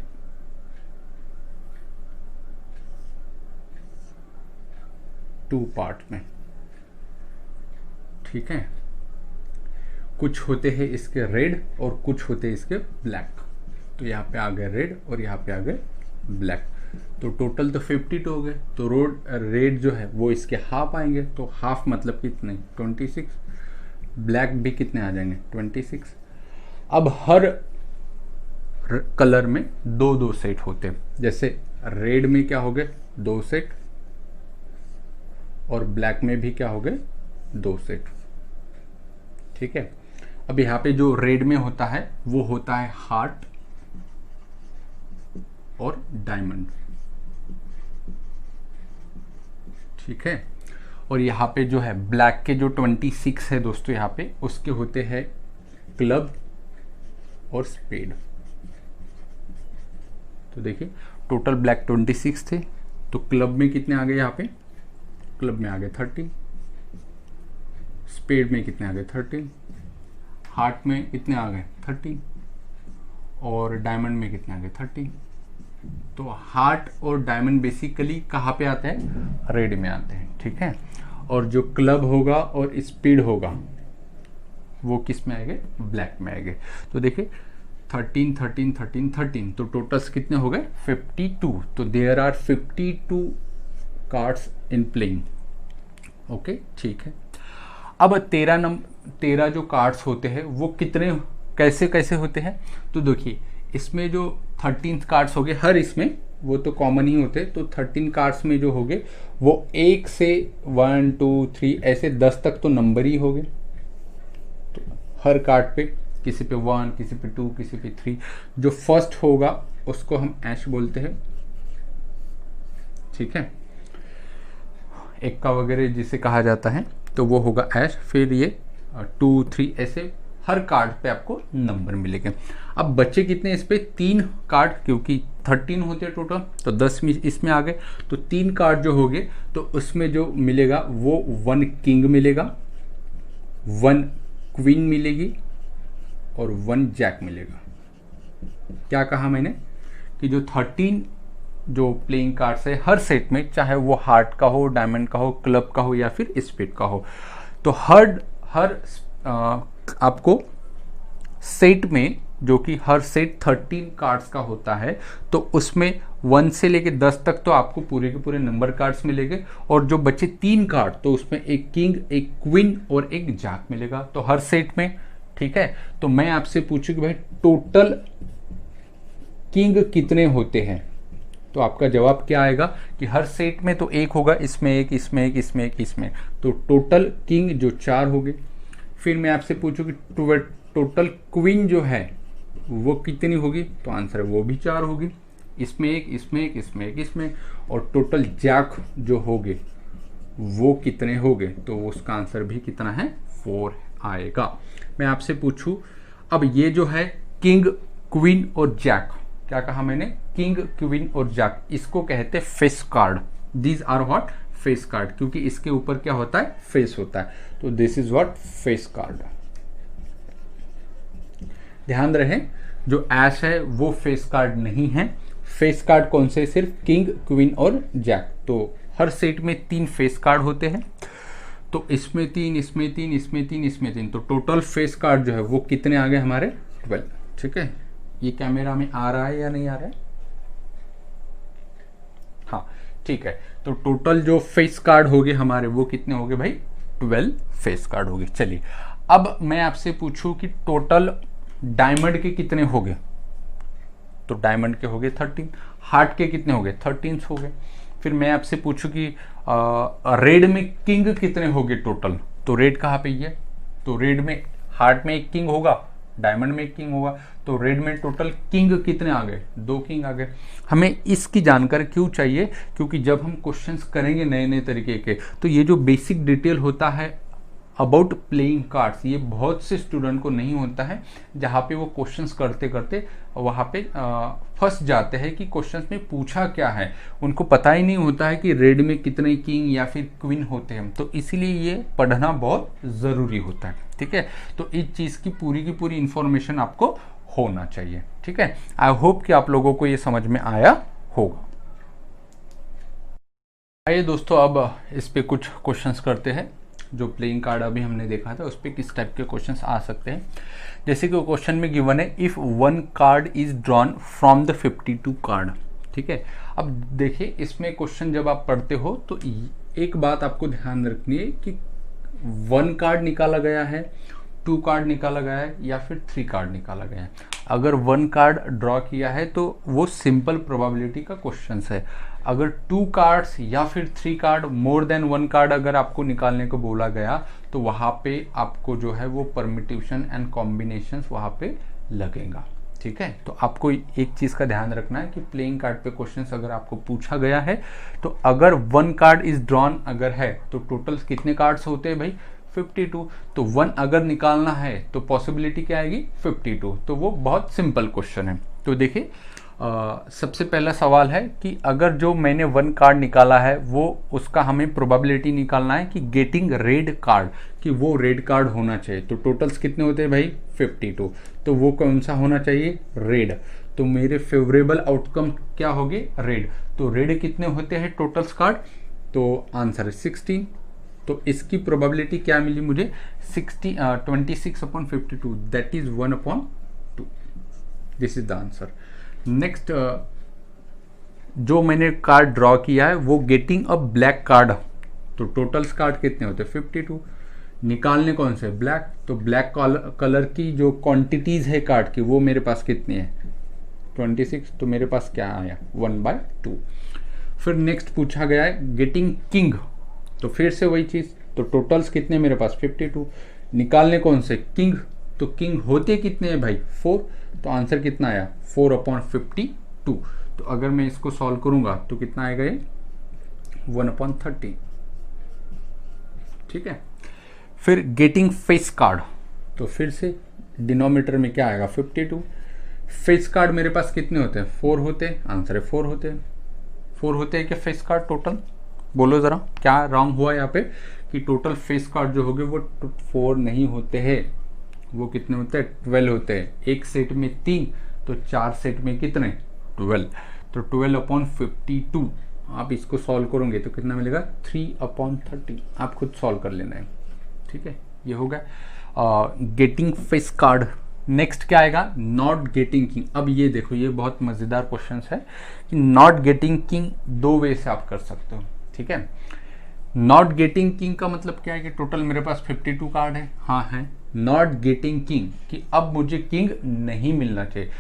2 पार्ट में, ठीक है। कुछ होते हैं इसके रेड और कुछ होते हैं इसके ब्लैक। तो यहाँ पे आ गए रेड और यहाँ पे आ गए ब्लैक। तो टोटल तो 52 हो गए। तो रेड जो है वो इसके हाफ आएंगे, तो हाफ मतलब कितने, 26। ब्लैक भी कितने आ जाएंगे, 26। अब हर कलर में 2 सेट होते हैं। जैसे रेड में क्या हो गए, 2 सेट, और ब्लैक में भी क्या हो गए, 2 सेट, ठीक है। अब यहाँ पे जो रेड में होता है वो होता है हार्ट और डायमंड, ठीक है। और यहाँ पे जो है ब्लैक के जो 26 है दोस्तों, यहाँ पे उसके होते हैं क्लब और स्पेड। तो देखिए टोटल ब्लैक 26 थे, तो क्लब में कितने आ गए, यहाँ पे क्लब में आ गए 30, स्पेड में कितने आ गए 30, हार्ट में कितने आ गए 30, और डायमंड में कितने आ गए 30। तो हार्ट और डायमंड बेसिकली कहाँ पे आते हैं, रेड में आते हैं, ठीक है। और जो क्लब होगा और स्पीड होगा वो किस में आएंगे, ब्लैक में आएंगे। तो देखिए 13 13 13 13, तो टोटल्स कितने हो गए 52। तो there are 52 cards in playing, okay, ठीक है। अब 13 जो कार्ड्स होते हैं वो कितने कैसे होते हैं, तो देखिए इसमें जो 13 कार्ड्स हो गए, हर इसमें वो तो कॉमन ही होते, तो 13 कार्ड्स में जो हो गए वो 1 से 1 2 3 ऐसे 10 तक तो नंबर ही हो गए। तो हर कार्ड पे किसी पे 1, किसी पे 2, किसी पे 3, जो फर्स्ट होगा उसको हम ऐश बोलते हैं, ठीक है, एक्का वगैरह जिसे कहा जाता है, तो वो होगा ऐश। फिर ये 2 3 ऐसे हर कार्ड पे आपको नंबर मिलेंगे। अब बच्चे कितने इस पे, 3 कार्ड, क्योंकि 13 होते हैं टोटल, तो 10 इसमें आ गए, तो 3 कार्ड जो हो गए, तो उसमें जो मिलेगा वो 1 किंग मिलेगा, 1 क्वीन मिलेगी और 1 जैक मिलेगा। क्या कहा मैंने कि जो 13 जो प्लेइंग कार्ड्स है हर सेट में, चाहे वो हार्ट का हो, डायमंड का हो, क्लब का हो या फिर स्पीड का हो, तो हर आपको सेट में, जो कि हर सेट 13 कार्ड्स का होता है, तो उसमें 1 से लेके 10 तक तो आपको पूरे के पूरे नंबर कार्ड्स मिलेंगे, और जो बचे 3 कार्ड, तो उसमें एक किंग, एक क्वीन और एक जैक मिलेगा, तो हर सेट में, ठीक है। तो मैं आपसे पूछूं कि भाई टोटल किंग कितने होते हैं, तो आपका जवाब क्या आएगा कि हर सेट में तो एक होगा, इसमें एक, इसमें एक, इसमें एक, इसमें, तो टोटल किंग जो 4 हो गए। फिर मैं आपसे पूछूं कि टोटल क्वीन जो है वो कितनी होगी, तो आंसर है वो भी 4 होगी, इसमें एक, इसमें एक, इसमें एक, इसमें, और टोटल जैक जो होगे वो कितने होंगे, तो उसका आंसर भी कितना है, 4 आएगा। मैं आपसे पूछूं अब ये जो है किंग क्वीन और जैक, क्या कहा मैंने, किंग, क्वीन और जैक, इसको कहते हैं face card. These are what, face card, क्योंकि इसके ऊपर क्या होता है, फेस होता है, तो this is what, face card. ध्यान रहे, जो ऐश है वो फेस कार्ड नहीं है। फेस कार्ड कौन से, सिर्फ किंग, क्वीन और जैक। तो हर सेट में 3 फेस कार्ड होते हैं, तो इसमें 3, इसमें 3, इसमें 3, इसमें 3, तो टोटल फेस कार्ड जो है वो कितने आ गए हमारे, 12। ठीक है, ये कैमरा में आ रहा है या नहीं आ रहा है, हाँ ठीक है। तो टोटल जो फेस कार्ड हो गए हमारे वो कितने हो गए भाई, 12 फेस कार्ड हो गए। चलिए अब मैं आपसे पूछूं कि टोटल डायमंड के कितने हो गए, तो डायमंड के हो गए 13, हार्ट के कितने हो गए, 13 हो गए। फिर मैं आपसे पूछूं कि रेड में किंग कितने हो गए टोटल, तो रेड कहाँ पे ये, तो रेड में, हार्ट में एक किंग होगा, डायमंड में एक किंग होगा, तो रेड में टोटल किंग कितने आ गए, 2 किंग आ गए। हमें इसकी जानकारी क्यों चाहिए, क्योंकि जब हम क्वेश्चंस करेंगे नए नए तरीके के, तो ये जो बेसिक डिटेल होता है अबाउट प्लेइंग कार्ड्स, ये बहुत से स्टूडेंट को नहीं होता है, जहाँ पे वो क्वेश्चंस करते करते वहाँ पे फंस जाते हैं कि क्वेश्चंस में पूछा क्या है, उनको पता ही नहीं होता है कि रेड में कितने किंग या फिर क्वीन होते हैं। तो इसीलिए ये पढ़ना बहुत ज़रूरी होता है। ठीक है, तो इस चीज़ की पूरी इंफॉर्मेशन आपको होना चाहिए। ठीक है, आई होप कि आप लोगों को ये समझ में आया होगा। आइए दोस्तों, अब इस पे कुछ क्वेश्चंस करते हैं। जो प्लेइंग कार्ड अभी हमने देखा था उस पर किस टाइप के क्वेश्चंस आ सकते हैं। जैसे कि क्वेश्चन में गिवन है, if 1 card is drawn from the 52 card. ठीक है, अब देखिए इसमें क्वेश्चन जब आप पढ़ते हो तो एक बात आपको ध्यान रखनी है कि 1 कार्ड निकाला गया है, 2 कार्ड निकाला गया है या फिर 3 कार्ड निकाला गया है। अगर 1 कार्ड ड्रॉ किया है तो वो सिंपल प्रोबेबिलिटी का क्वेश्चन है। अगर 2 कार्ड्स या फिर 3 कार्ड, मोर देन 1 कार्ड अगर आपको निकालने को बोला गया तो वहाँ पे आपको जो है वो परम्यूटेशन एंड कॉम्बिनेशंस वहाँ पे लगेगा। ठीक है, तो आपको एक चीज़ का ध्यान रखना है कि प्लेइंग कार्ड पे क्वेश्चंस अगर आपको पूछा गया है तो अगर 1 कार्ड इज ड्रॉन अगर है तो टोटल कितने कार्ड्स होते हैं भाई, 52। तो 1 अगर निकालना है तो पॉसिबिलिटी क्या आएगी, 52। तो वो बहुत सिंपल क्वेश्चन है। तो देखिए सबसे पहला सवाल है कि अगर जो मैंने 1 कार्ड निकाला है वो उसका हमें प्रोबेबिलिटी निकालना है कि गेटिंग रेड कार्ड, कि वो रेड कार्ड होना चाहिए। तो टोटल्स कितने होते हैं भाई, 52। तो वो कौन सा होना चाहिए, रेड। तो मेरे फेवरेबल आउटकम क्या होंगे, रेड। तो रेड कितने होते हैं टोटल्स कार्ड, तो आंसर है 16। तो इसकी प्रोबेबिलिटी क्या मिली मुझे, 26/52, that is 1/2। This is the answer. Next, जो मैंने कार्ड ड्रॉ किया है वो गेटिंग अ ब्लैक कार्ड। तो टोटल्स कार्ड कितने होते हैं, 52। निकालने कौन से, ब्लैक। तो ब्लैक कलर की जो क्वांटिटीज है कार्ड की वो मेरे पास कितनी है, 26। तो मेरे पास क्या आया, 1/2। फिर नेक्स्ट पूछा गया है गेटिंग किंग। तो फिर से वही चीज़, तो टोटल्स कितने मेरे पास, 52। निकालने कौन से, किंग। तो किंग होते कितने हैं भाई, 4। तो आंसर कितना आया, 4/52। तो अगर मैं इसको सॉल्व करूंगा तो कितना आएगा ये, 1/30। ठीक है, फिर गेटिंग फेस कार्ड। तो फिर से डिनोमिनेटर में क्या आएगा, 52। फेस कार्ड मेरे पास कितने होते हैं, 4 होते हैं। आंसर है 4 होते हैं। 4 होते हैं क्या फेस कार्ड टोटल, बोलो जरा क्या रॉन्ग हुआ यहाँ पे, कि टोटल फेस कार्ड जो होंगे वो 4 नहीं होते हैं, वो कितने होते हैं, 12 होते हैं। एक सेट में 3, तो 4 सेट में कितने, 12। तो 12/52 आप इसको सॉल्व करोगे तो कितना मिलेगा, 3/30। आप खुद सॉल्व कर लेना है। ठीक है, ये हो गया गेटिंग फेस कार्ड। नेक्स्ट क्या आएगा, नॉट गेटिंग किंग। अब ये देखो, ये बहुत मजेदार क्वेश्चन है कि नॉट गेटिंग किंग 2 वे से आप कर सकते हो। ठीक है, नॉट गेटिंग किंग का मतलब क्या है कि टोटल मेरे पास 52 कार्ड है, हाँ है। नॉट गेटिंग किंग कि अब मुझे किंग नहीं मिलना चाहिए।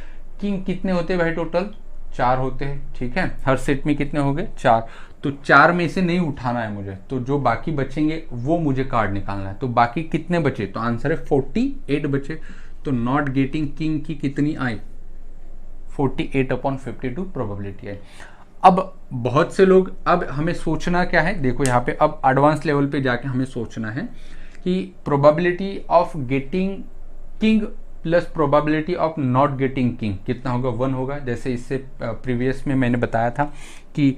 किंग कितने होते हैं भाई, टोटल 4 होते हैं। ठीक है, हर सेट में कितने हो गए, 4। तो 4 में से नहीं उठाना है मुझे, तो जो बाकी बचेंगे वो मुझे कार्ड निकालना है। तो बाकी कितने बचे, तो आंसर है 48 बचे। तो नॉट गेटिंग किंग की कितनी आई, 48/52 प्रोबेबिलिटी है। अब बहुत से लोग, अब हमें सोचना क्या है, देखो यहाँ पे अब एडवांस लेवल पे जाके हमें सोचना है कि probability of getting king plus probability of not getting king कितना होगा, 1 होगा। जैसे इससे प्रीवियस में मैंने बताया था कि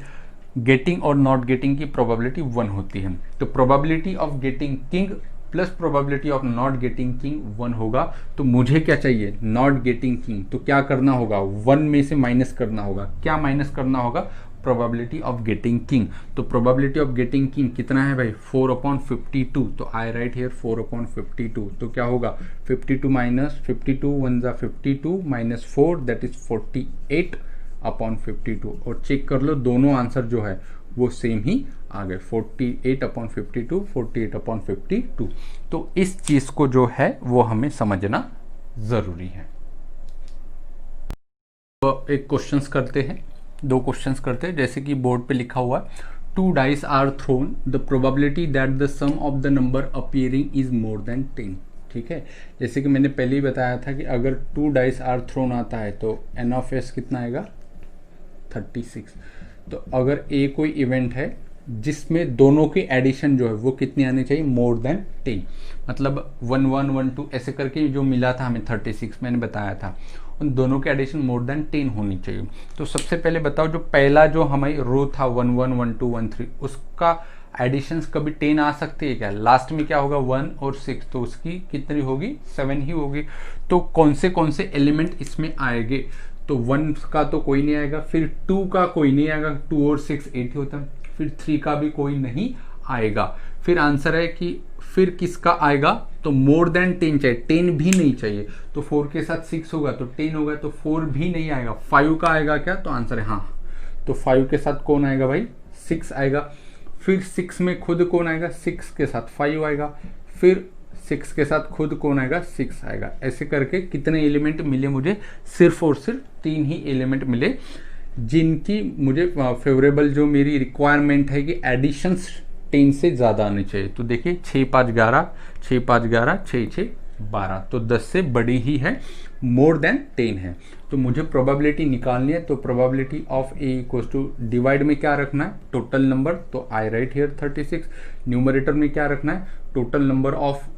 गेटिंग और नॉट गेटिंग की प्रोबेबिलिटी 1 होती है। तो probability of getting king plus probability of not getting king 1 होगा। तो मुझे क्या चाहिए, नॉट गेटिंग किंग। तो क्या करना होगा, 1 में से माइनस करना होगा। क्या माइनस करना होगा, प्रोबेबिलिटी ऑफ गेटिंग किंग। तो प्रोबेबिलिटी ऑफ गेटिंग किंग कितना है भाई, 4/52। तो आई राइट हियर 4/52। तो क्या होगा, 52 माइनस 52 1 ज़ा 52 माइनस 4 दैट इज 48/52। और चेक कर लो दोनों आंसर जो है वो सेम ही आ गए, 48/52 48/52। तो इस चीज को जो है वो हमें समझना जरूरी है। तो एक क्वेश्चंस करते हैं, 2 क्वेश्चंस करते हैं। जैसे कि बोर्ड पे लिखा हुआ है 2 dice are thrown, the probability that the sum of the number appearing is more than 10। ठीक है, जैसे कि मैंने पहले ही बताया था कि अगर 2 dice आर थ्रोन आता है तो n ऑफ s कितना आएगा, 36। तो अगर a कोई इवेंट है जिसमें दोनों की एडिशन जो है वो कितनी आनी चाहिए, मोर देन 10। मतलब 1 1 1 2 ऐसे करके जो मिला था हमें 36 मैंने बताया था, उन दोनों के एडिशन मोर देन 10 होनी चाहिए। तो सबसे पहले बताओ, जो पहला जो हमारी रो था 1 1 1 2 1 3, उसका एडिशंस कभी 10 आ सकती है क्या? लास्ट में क्या होगा, 1 और 6, तो उसकी कितनी होगी, 7 ही होगी। तो कौन से एलिमेंट इसमें आएंगे, तो 1 का तो कोई नहीं आएगा, फिर 2 का कोई नहीं आएगा, 2 और 6 8 ही होता है, फिर 3 का भी कोई नहीं आएगा। फिर आंसर है कि फिर किसका आएगा, तो मोर देन 10 चाहिए, 10 भी नहीं चाहिए। तो 4 के साथ 6 होगा तो 10 होगा, तो 4 भी नहीं आएगा। 5 का आएगा क्या, तो आंसर है हाँ। तो 5 के साथ कौन आएगा भाई, 6 आएगा। फिर 6 में खुद कौन आएगा, 6 के साथ 5 आएगा। फिर 6 के साथ खुद कौन आएगा, 6 आएगा। ऐसे करके कितने एलिमेंट मिले मुझे, सिर्फ और सिर्फ 3 ही एलिमेंट मिले, जिनकी मुझे फेवरेबल जो मेरी रिक्वायरमेंट है कि एडिशंस 10 से ज़्यादा आने चाहिए। तो देखिए 6 5 11 6 5 11 6 6 12, तो 10 से बड़ी ही है, मोर देन 10 है। तो मुझे प्रोबेबिलिटी निकालनी है। तो probability of A equals to divide में क्या रखना है, टोटल नंबर। तो आई राइट हियर 36। न्यूमरेटर में क्या रखना है, total number of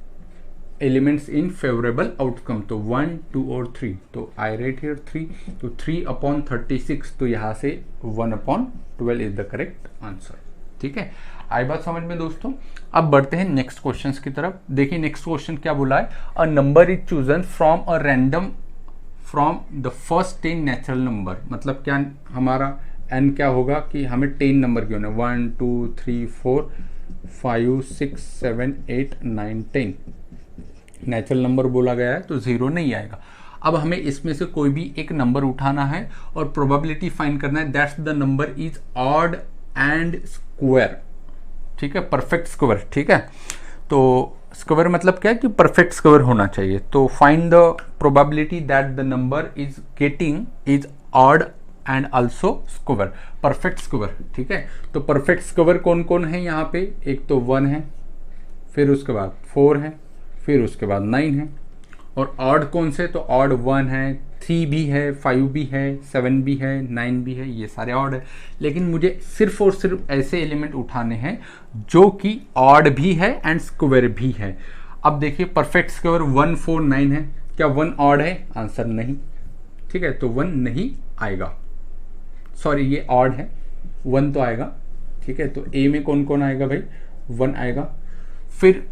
elements in favourable outcome. तो 1 2 और 3, तो आई राइट हियर 3। तो 3/36, तो यहाँ से 1/12 इज द करेक्ट आंसर। ठीक है, आई बात समझ में दोस्तों। अब बढ़ते हैं नेक्स्ट क्वेश्चन की तरफ। देखिए नेक्स्ट क्वेश्चन क्या बोला है, a number is chosen from a random from the first 10 natural number. मतलब क्या हमारा n क्या होगा कि हमें 10 नंबर क्यों है, 1 2 3 4 5 6 7 8 9 10 नेचुरल नंबर बोला गया है, तो 0 नहीं आएगा। अब हमें इसमें से कोई भी एक नंबर उठाना है और प्रोबेबिलिटी फाइंड करना है, that's the number is odd and square. ठीक है, परफेक्ट स्क्वायर। ठीक है, तो स्क्वायर मतलब क्या है कि परफेक्ट स्क्वायर होना चाहिए। तो find the probability that the number is getting is odd and also square, perfect square. ठीक है, तो परफेक्ट स्क्वायर कौन कौन है यहाँ पे, एक तो 1 है, फिर उसके बाद 4 है, फिर उसके बाद 9 है। और ऑड कौन से, तो ऑड 1 है, 3 भी है, 5 भी है, 7 भी है, 9 भी है, ये सारे ऑड है। लेकिन मुझे सिर्फ और सिर्फ ऐसे एलिमेंट उठाने हैं जो कि ऑड भी है एंड स्क्वायर भी है। अब देखिए परफेक्ट स्क्वायर 1 4 9 है, क्या 1 ऑड है, आंसर नहीं। ठीक है, तो 1 नहीं आएगा, सॉरी ये ऑड है, 1 तो आएगा। ठीक है, तो ए में कौन कौन आएगा भाई, 1 आएगा। फिर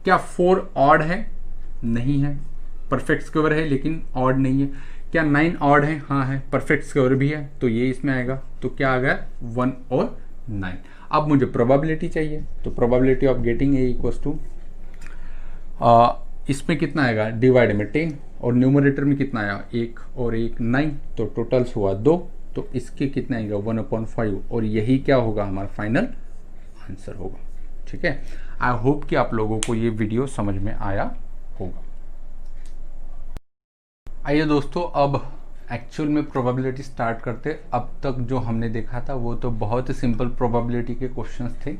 क्या 4 ऑड है, नहीं है, परफेक्ट स्क्वायर है लेकिन ऑड नहीं है। क्या 9 ऑड है, हाँ है, परफेक्ट स्क्वायर भी है, तो ये इसमें आएगा। तो क्या आ गया, 1 और 9। अब मुझे प्रोबेबिलिटी चाहिए, तो probability of getting A equals to, इसमें कितना आएगा, डिवाइड में 10 और न्यूमरेटर में कितना आया, 1 और 1 9, तो टोटल्स हुआ 2। तो इसके कितना आएगा, 1/5, और यही क्या होगा, हमारा फाइनल आंसर होगा। ठीक है, आई होप कि आप लोगों को ये वीडियो समझ में आया होगा। आइए दोस्तों, अब एक्चुअल में प्रोबेबिलिटी स्टार्ट करते। अब तक जो हमने देखा था वो तो बहुत ही सिंपल प्रोबेबिलिटी के क्वेश्चंस थे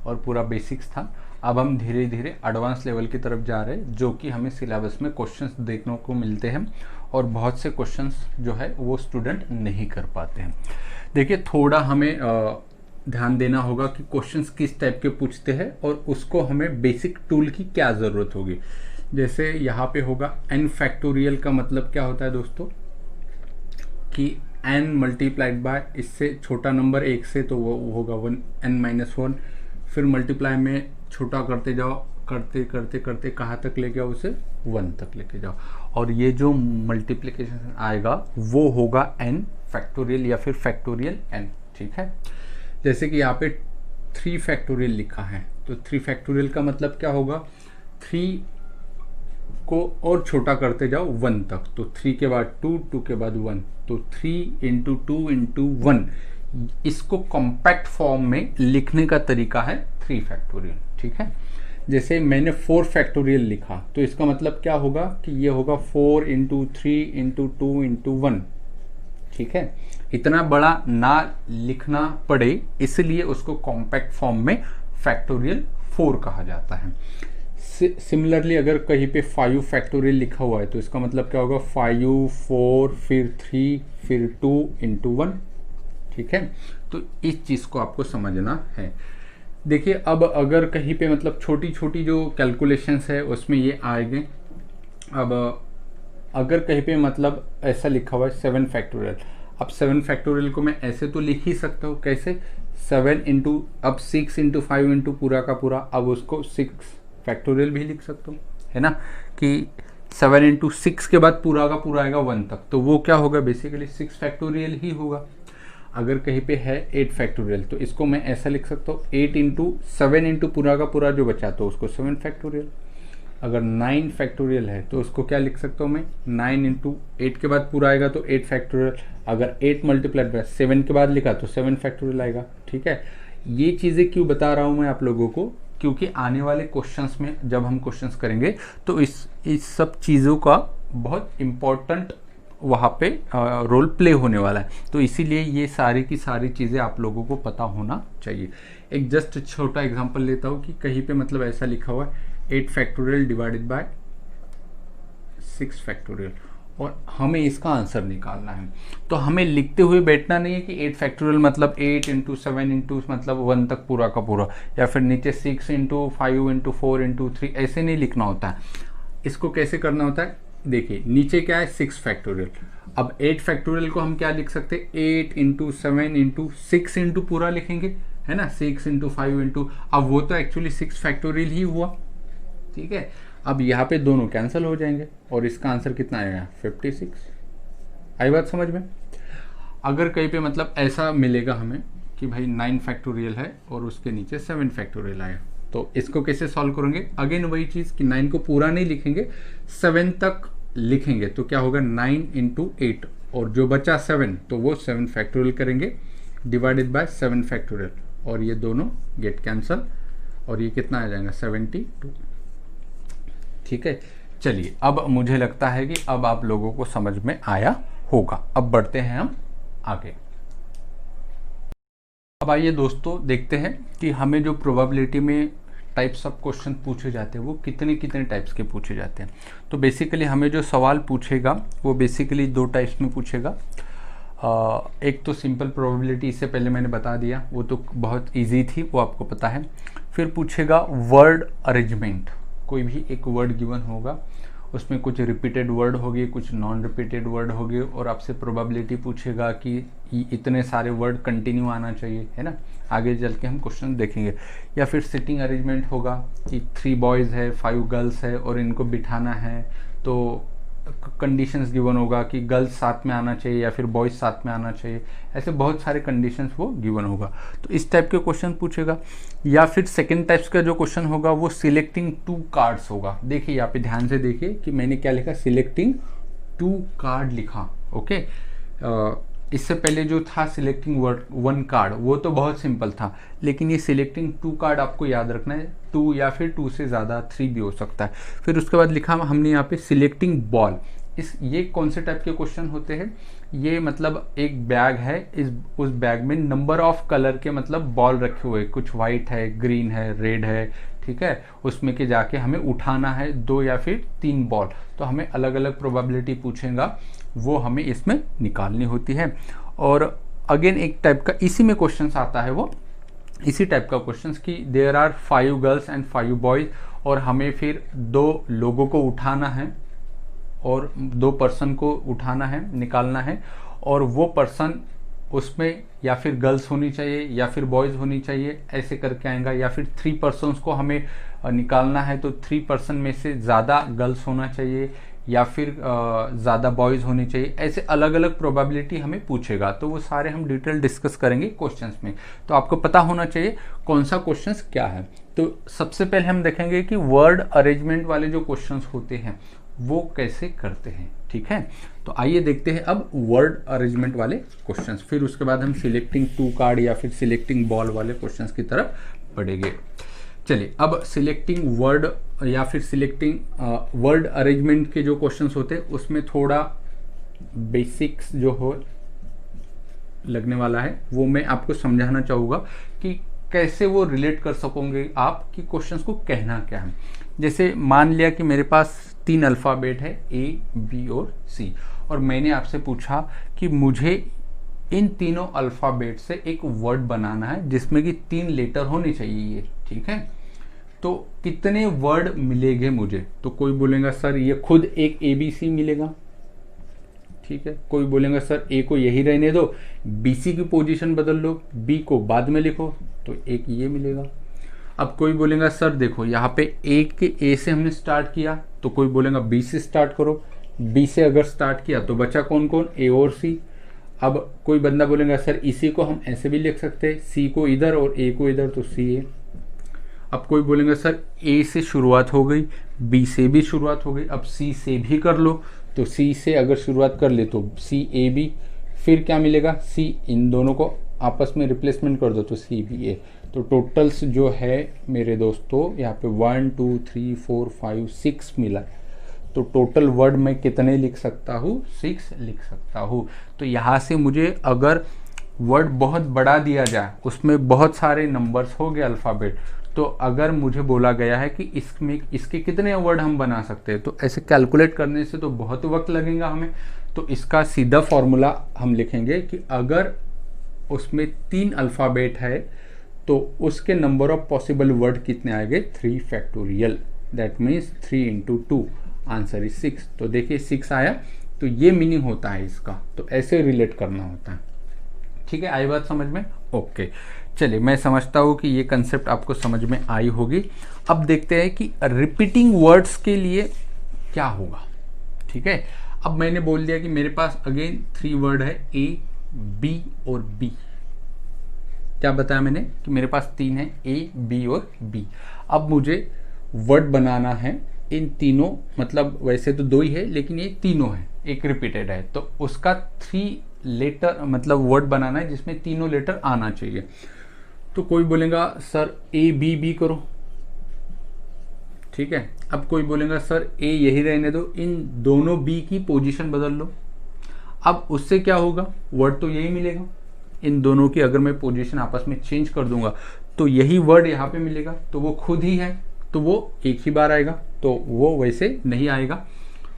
और पूरा बेसिक्स था। अब हम धीरे धीरे एडवांस लेवल की तरफ जा रहे हैं, जो कि हमें सिलेबस में क्वेश्चंस देखने को मिलते हैं और बहुत से क्वेश्चंस जो है वो स्टूडेंट नहीं कर पाते हैं। देखिए थोड़ा हमें ध्यान देना होगा कि क्वेश्चंस किस टाइप के पूछते हैं और उसको हमें बेसिक टूल की क्या ज़रूरत होगी। जैसे यहाँ पे होगा n फैक्टोरियल का मतलब क्या होता है दोस्तों कि n मल्टीप्लाइड बाय इससे छोटा नंबर 1 से, तो वो होगा 1 n-1, फिर मल्टीप्लाई में छोटा करते जाओ, करते करते करते कहाँ तक लेके आओ, उसे 1 तक लेके जाओ, और ये जो मल्टीप्लिकेशन आएगा वो होगा n फैक्टोरियल या फिर फैक्टोरियल n। ठीक है, जैसे कि यहाँ पे 3 फैक्टोरियल लिखा है, तो 3 फैक्टोरियल का मतलब क्या होगा, 3 को और छोटा करते जाओ 1 तक, तो 3 के बाद 2, 2 के बाद 1, तो 3 इंटू 2 इंटू 1, इसको कॉम्पैक्ट फॉर्म में लिखने का तरीका है 3 फैक्टोरियल। ठीक है, जैसे मैंने 4 फैक्टोरियल लिखा, तो इसका मतलब क्या होगा कि ये होगा 4 इंटू 3 इंटू 2 इंटू 1। ठीक है, इतना बड़ा ना लिखना पड़े इसलिए उसको कॉम्पैक्ट फॉर्म में फैक्टोरियल 4 कहा जाता है। सिमिलरली अगर कहीं पे 5 फैक्टोरियल लिखा हुआ है तो इसका मतलब क्या होगा, 5, 4, फिर 3, फिर 2 इंटू 1। ठीक है, तो इस चीज़ को आपको समझना है। देखिए, अब अगर कहीं पे मतलब छोटी छोटी जो कैलकुलेशंस है उसमें ये आएंगे। अब अगर कहीं पे मतलब ऐसा लिखा हुआ है 7 फैक्टोरियल, अब 7 फैक्टोरियल को मैं ऐसे तो लिख ही सकता हूँ, कैसे, 7 इंटू, अब 6 इंटू 5 इंटू पूरा का पूरा, अब उसको 6 फैक्टोरियल भी लिख सकता हूँ, है ना, कि 7 इंटू 6 के बाद पूरा का पूरा आएगा 1 तक, तो वो क्या होगा, बेसिकली 6 फैक्टोरियल ही होगा। अगर कहीं पे है 8 फैक्टोरियल तो इसको मैं ऐसा लिख सकता हूँ 8 इंटू 7 इंटू पूरा का पूरा जो बचा तो उसको 7 फैक्टोरियल। अगर 9 फैक्टोरियल है तो उसको क्या लिख सकता हूँ मैं, 9 इंटू 8 के बाद पूरा आएगा तो 8 फैक्टोरियल। अगर 8 मल्टीप्लाइड बाय 7 के बाद लिखा तो 7 फैक्टोरियल आएगा। ठीक है, ये चीज़ें क्यों बता रहा हूँ मैं आप लोगों को, क्योंकि आने वाले क्वेश्चंस में जब हम क्वेश्चंस करेंगे तो इस सब चीज़ों का बहुत इम्पोर्टेंट वहाँ पे रोल प्ले होने वाला है, तो इसीलिए ये सारी की सारी चीज़ें आप लोगों को पता होना चाहिए। एक जस्ट छोटा एग्जांपल लेता हूँ कि कहीं पे मतलब ऐसा लिखा हुआ है 8 फैक्टोरियल डिवाइडेड बाय 6 फैक्टोरियल, और हमें इसका आंसर निकालना है। तो हमें लिखते हुए बैठना नहीं है कि 8 फैक्टोरियल मतलब 8 इंटू 7 इंटू मतलब 1 तक पूरा का पूरा, या फिर नीचे 6 इंटू 5 इंटू 4 इंटू 3, ऐसे नहीं लिखना होता है। इसको कैसे करना होता है, देखिए नीचे क्या है 6 फैक्टोरियल, अब 8 फैक्टोरियल को हम क्या लिख सकते हैं, 8 इंटू 7 इंटू 6 इंटू पूरा लिखेंगे, है ना, 6 इंटू 5 इंटू, अब वो तो एक्चुअली 6 फैक्टोरियल ही हुआ। ठीक है, अब यहाँ पे दोनों कैंसिल हो जाएंगे और इसका आंसर कितना आएगा, 56। आई बात समझ में। अगर कहीं पे मतलब ऐसा मिलेगा हमें कि भाई 9 फैक्टोरियल है और उसके नीचे 7 फैक्टोरियल आया, तो इसको कैसे सॉल्व करेंगे, अगेन वही चीज़ कि 9 को पूरा नहीं लिखेंगे, 7 तक लिखेंगे, तो क्या होगा 9 इंटू 8, और जो बचा 7 तो वो 7 फैक्टोरियल करेंगे डिवाइडेड बाय 7 फैक्टोरियल, और ये दोनों गेट कैंसल, और ये कितना आ जाएगा 72। ठीक है, चलिए अब मुझे लगता है कि अब आप लोगों को समझ में आया होगा। अब बढ़ते हैं हम आगे। अब आइए दोस्तों देखते हैं कि हमें जो प्रोबेबिलिटी में टाइप्स ऑफ क्वेश्चन पूछे जाते हैं वो कितने कितने टाइप्स के पूछे जाते हैं। तो बेसिकली हमें जो सवाल पूछेगा वो बेसिकली 2 टाइप्स में पूछेगा। एक तो सिंपल प्रोबेबिलिटी, इससे पहले मैंने बता दिया, वो तो बहुत इजी थी, वो आपको पता है। फिर पूछेगा वर्ड अरेंजमेंट, कोई भी एक वर्ड गिवन होगा, उसमें कुछ रिपीटेड वर्ड होगी, कुछ नॉन रिपीटेड वर्ड होगी, और आपसे प्रोबेबिलिटी पूछेगा कि इतने सारे वर्ड कंटिन्यू आना चाहिए, है ना, आगे चल के हम क्वेश्चन देखेंगे। या फिर सिटिंग अरेंजमेंट होगा कि 3 बॉयज़ है 5 गर्ल्स है और इनको बिठाना है, तो कंडीशंस गिवन होगा कि गर्ल्स साथ में आना चाहिए या फिर बॉयज़ साथ में आना चाहिए, ऐसे बहुत सारे कंडीशंस वो गिवन होगा, तो इस टाइप के क्वेश्चन पूछेगा। या फिर सेकंड टाइप्स का जो क्वेश्चन होगा वो सिलेक्टिंग 2 कार्ड्स होगा। देखिए यहाँ पे ध्यान से देखिए कि मैंने क्या लिखा, सिलेक्टिंग 2 कार्ड लिखा। ओके, इससे पहले जो था सिलेक्टिंग 1 कार्ड वो तो बहुत सिंपल था, लेकिन ये सिलेक्टिंग 2 कार्ड आपको याद रखना है, 2 या फिर 2 से ज़्यादा, 3 भी हो सकता है। फिर उसके बाद लिखा हमने यहाँ पे सिलेक्टिंग बॉल। ये कौन से टाइप के क्वेश्चन होते हैं, ये मतलब एक बैग है, उस बैग में नंबर ऑफ कलर के मतलब बॉल रखे हुए, कुछ वाइट है, ग्रीन है, रेड है, ठीक है, उसमें के जाके हमें उठाना है 2 या फिर 3 बॉल, तो हमें अलग अलग प्रोबेबिलिटी पूछेगा, वो हमें इसमें निकालनी होती है। और अगेन एक टाइप का इसी में क्वेश्चन आता है वो इसी टाइप का क्वेश्चन कि there are 5 girls and 5 boys, और हमें फिर 2 लोगों को उठाना है और 2 पर्सन को उठाना है, निकालना है, और वो पर्सन उसमें या फिर गर्ल्स होनी चाहिए या फिर बॉयज़ होनी चाहिए, ऐसे करके आएगा। या फिर 3 पर्सन्स को हमें निकालना है तो 3 पर्सन में से ज़्यादा गर्ल्स होना चाहिए या फिर ज़्यादा बॉयज़ होनी चाहिए। ऐसे अलग अलग प्रोबेबिलिटी हमें पूछेगा, तो वो सारे हम डिटेल डिस्कस करेंगे क्वेश्चंस में। तो आपको पता होना चाहिए कौन सा क्वेश्चंस क्या है। तो सबसे पहले हम देखेंगे कि वर्ड अरेंजमेंट वाले जो क्वेश्चंस होते हैं वो कैसे करते हैं, ठीक है। तो आइए देखते हैं अब वर्ड अरेंजमेंट वाले क्वेश्चंस, फिर उसके बाद हम सिलेक्टिंग 2 कार्ड या फिर सिलेक्टिंग बॉल वाले क्वेश्चंस की तरफ बढ़ेंगे। चलिए, अब सिलेक्टिंग वर्ड या फिर सिलेक्टिंग वर्ड अरेंजमेंट के जो क्वेश्चंस होते हैं उसमें थोड़ा बेसिक्स जो हो लगने वाला है, वो मैं आपको समझाना चाहूँगा कि कैसे वो रिलेट कर सकोगे आप कि क्वेश्चंस को कहना क्या है। जैसे मान लिया कि मेरे पास 3 अल्फ़ाबेट है A, B और C, और मैंने आपसे पूछा कि मुझे इन तीनों अल्फ़ाबेट से एक वर्ड बनाना है जिसमें कि 3 लेटर होने चाहिए, ठीक है। तो कितने वर्ड मिलेंगे मुझे? तो कोई बोलेगा सर ये खुद एक ABC मिलेगा, ठीक है। कोई बोलेगा सर A को यही रहने दो, BC की पोजीशन बदल लो, B को बाद में लिखो, तो एक ये मिलेगा। अब कोई बोलेगा सर देखो यहाँ पे A से हमने स्टार्ट किया, तो कोई बोलेगा B से स्टार्ट करो, B से अगर स्टार्ट किया तो बचा कौन कौन? A और C। अब कोई बंदा बोलेगा सर इसी को हम ऐसे भी लिख सकते हैं, C को इधर और A को इधर, तो CA। अब कोई बोलेगा सर A से शुरुआत हो गई, B से भी शुरुआत हो गई, अब C से भी कर लो, तो C से अगर शुरुआत कर ले तो CAB, फिर क्या मिलेगा? C, इन दोनों को आपस में रिप्लेसमेंट कर दो तो CBA। तो टोटल्स जो है मेरे दोस्तों यहाँ पे 1 2 3 4 5 6 मिला। तो टोटल वर्ड मैं कितने लिख सकता हूँ? 6 लिख सकता हूँ। तो यहाँ से मुझे अगर वर्ड बहुत बड़ा दिया जाए, उसमें बहुत सारे नंबर्स हो गए अल्फ़ाबेट, तो अगर मुझे बोला गया है कि इसमें इसके कितने वर्ड हम बना सकते हैं, तो ऐसे कैलकुलेट करने से तो बहुत वक्त लगेगा हमें। तो इसका सीधा फॉर्मूला हम लिखेंगे कि अगर उसमें 3 अल्फ़ाबेट है तो उसके नंबर ऑफ पॉसिबल वर्ड कितने आएंगे? 3 factorial, that means 3 into 2, answer is 6। तो देखिए 6 आया, तो ये मीनिंग होता है इसका। तो ऐसे रिलेट करना होता है, ठीक है। आई बात समझ में? ओके, चलिए, मैं समझता हूँ कि ये कंसेप्ट आपको समझ में आई होगी। अब देखते हैं कि रिपीटिंग वर्ड्स के लिए क्या होगा, ठीक है। अब मैंने बोल दिया कि मेरे पास अगेन 3 वर्ड है, A, B और B। क्या बताया मैंने कि मेरे पास 3 है, A, B और B। अब मुझे वर्ड बनाना है इन तीनों, मतलब वैसे तो 2 ही है लेकिन ये तीनों है, एक रिपीटेड है, तो उसका 3 लेटर मतलब वर्ड बनाना है जिसमें तीनों लेटर आना चाहिए। तो कोई बोलेगा सर ABB करो, ठीक है। अब कोई बोलेगा सर A यही रहने दो, इन दोनों B की पोजीशन बदल लो। अब उससे क्या होगा? वर्ड तो यही मिलेगा, इन दोनों की अगर मैं पोजीशन आपस में चेंज कर दूंगा तो यही वर्ड यहाँ पे मिलेगा, तो वो खुद ही है, तो वो एक ही बार आएगा। तो वो वैसे नहीं आएगा,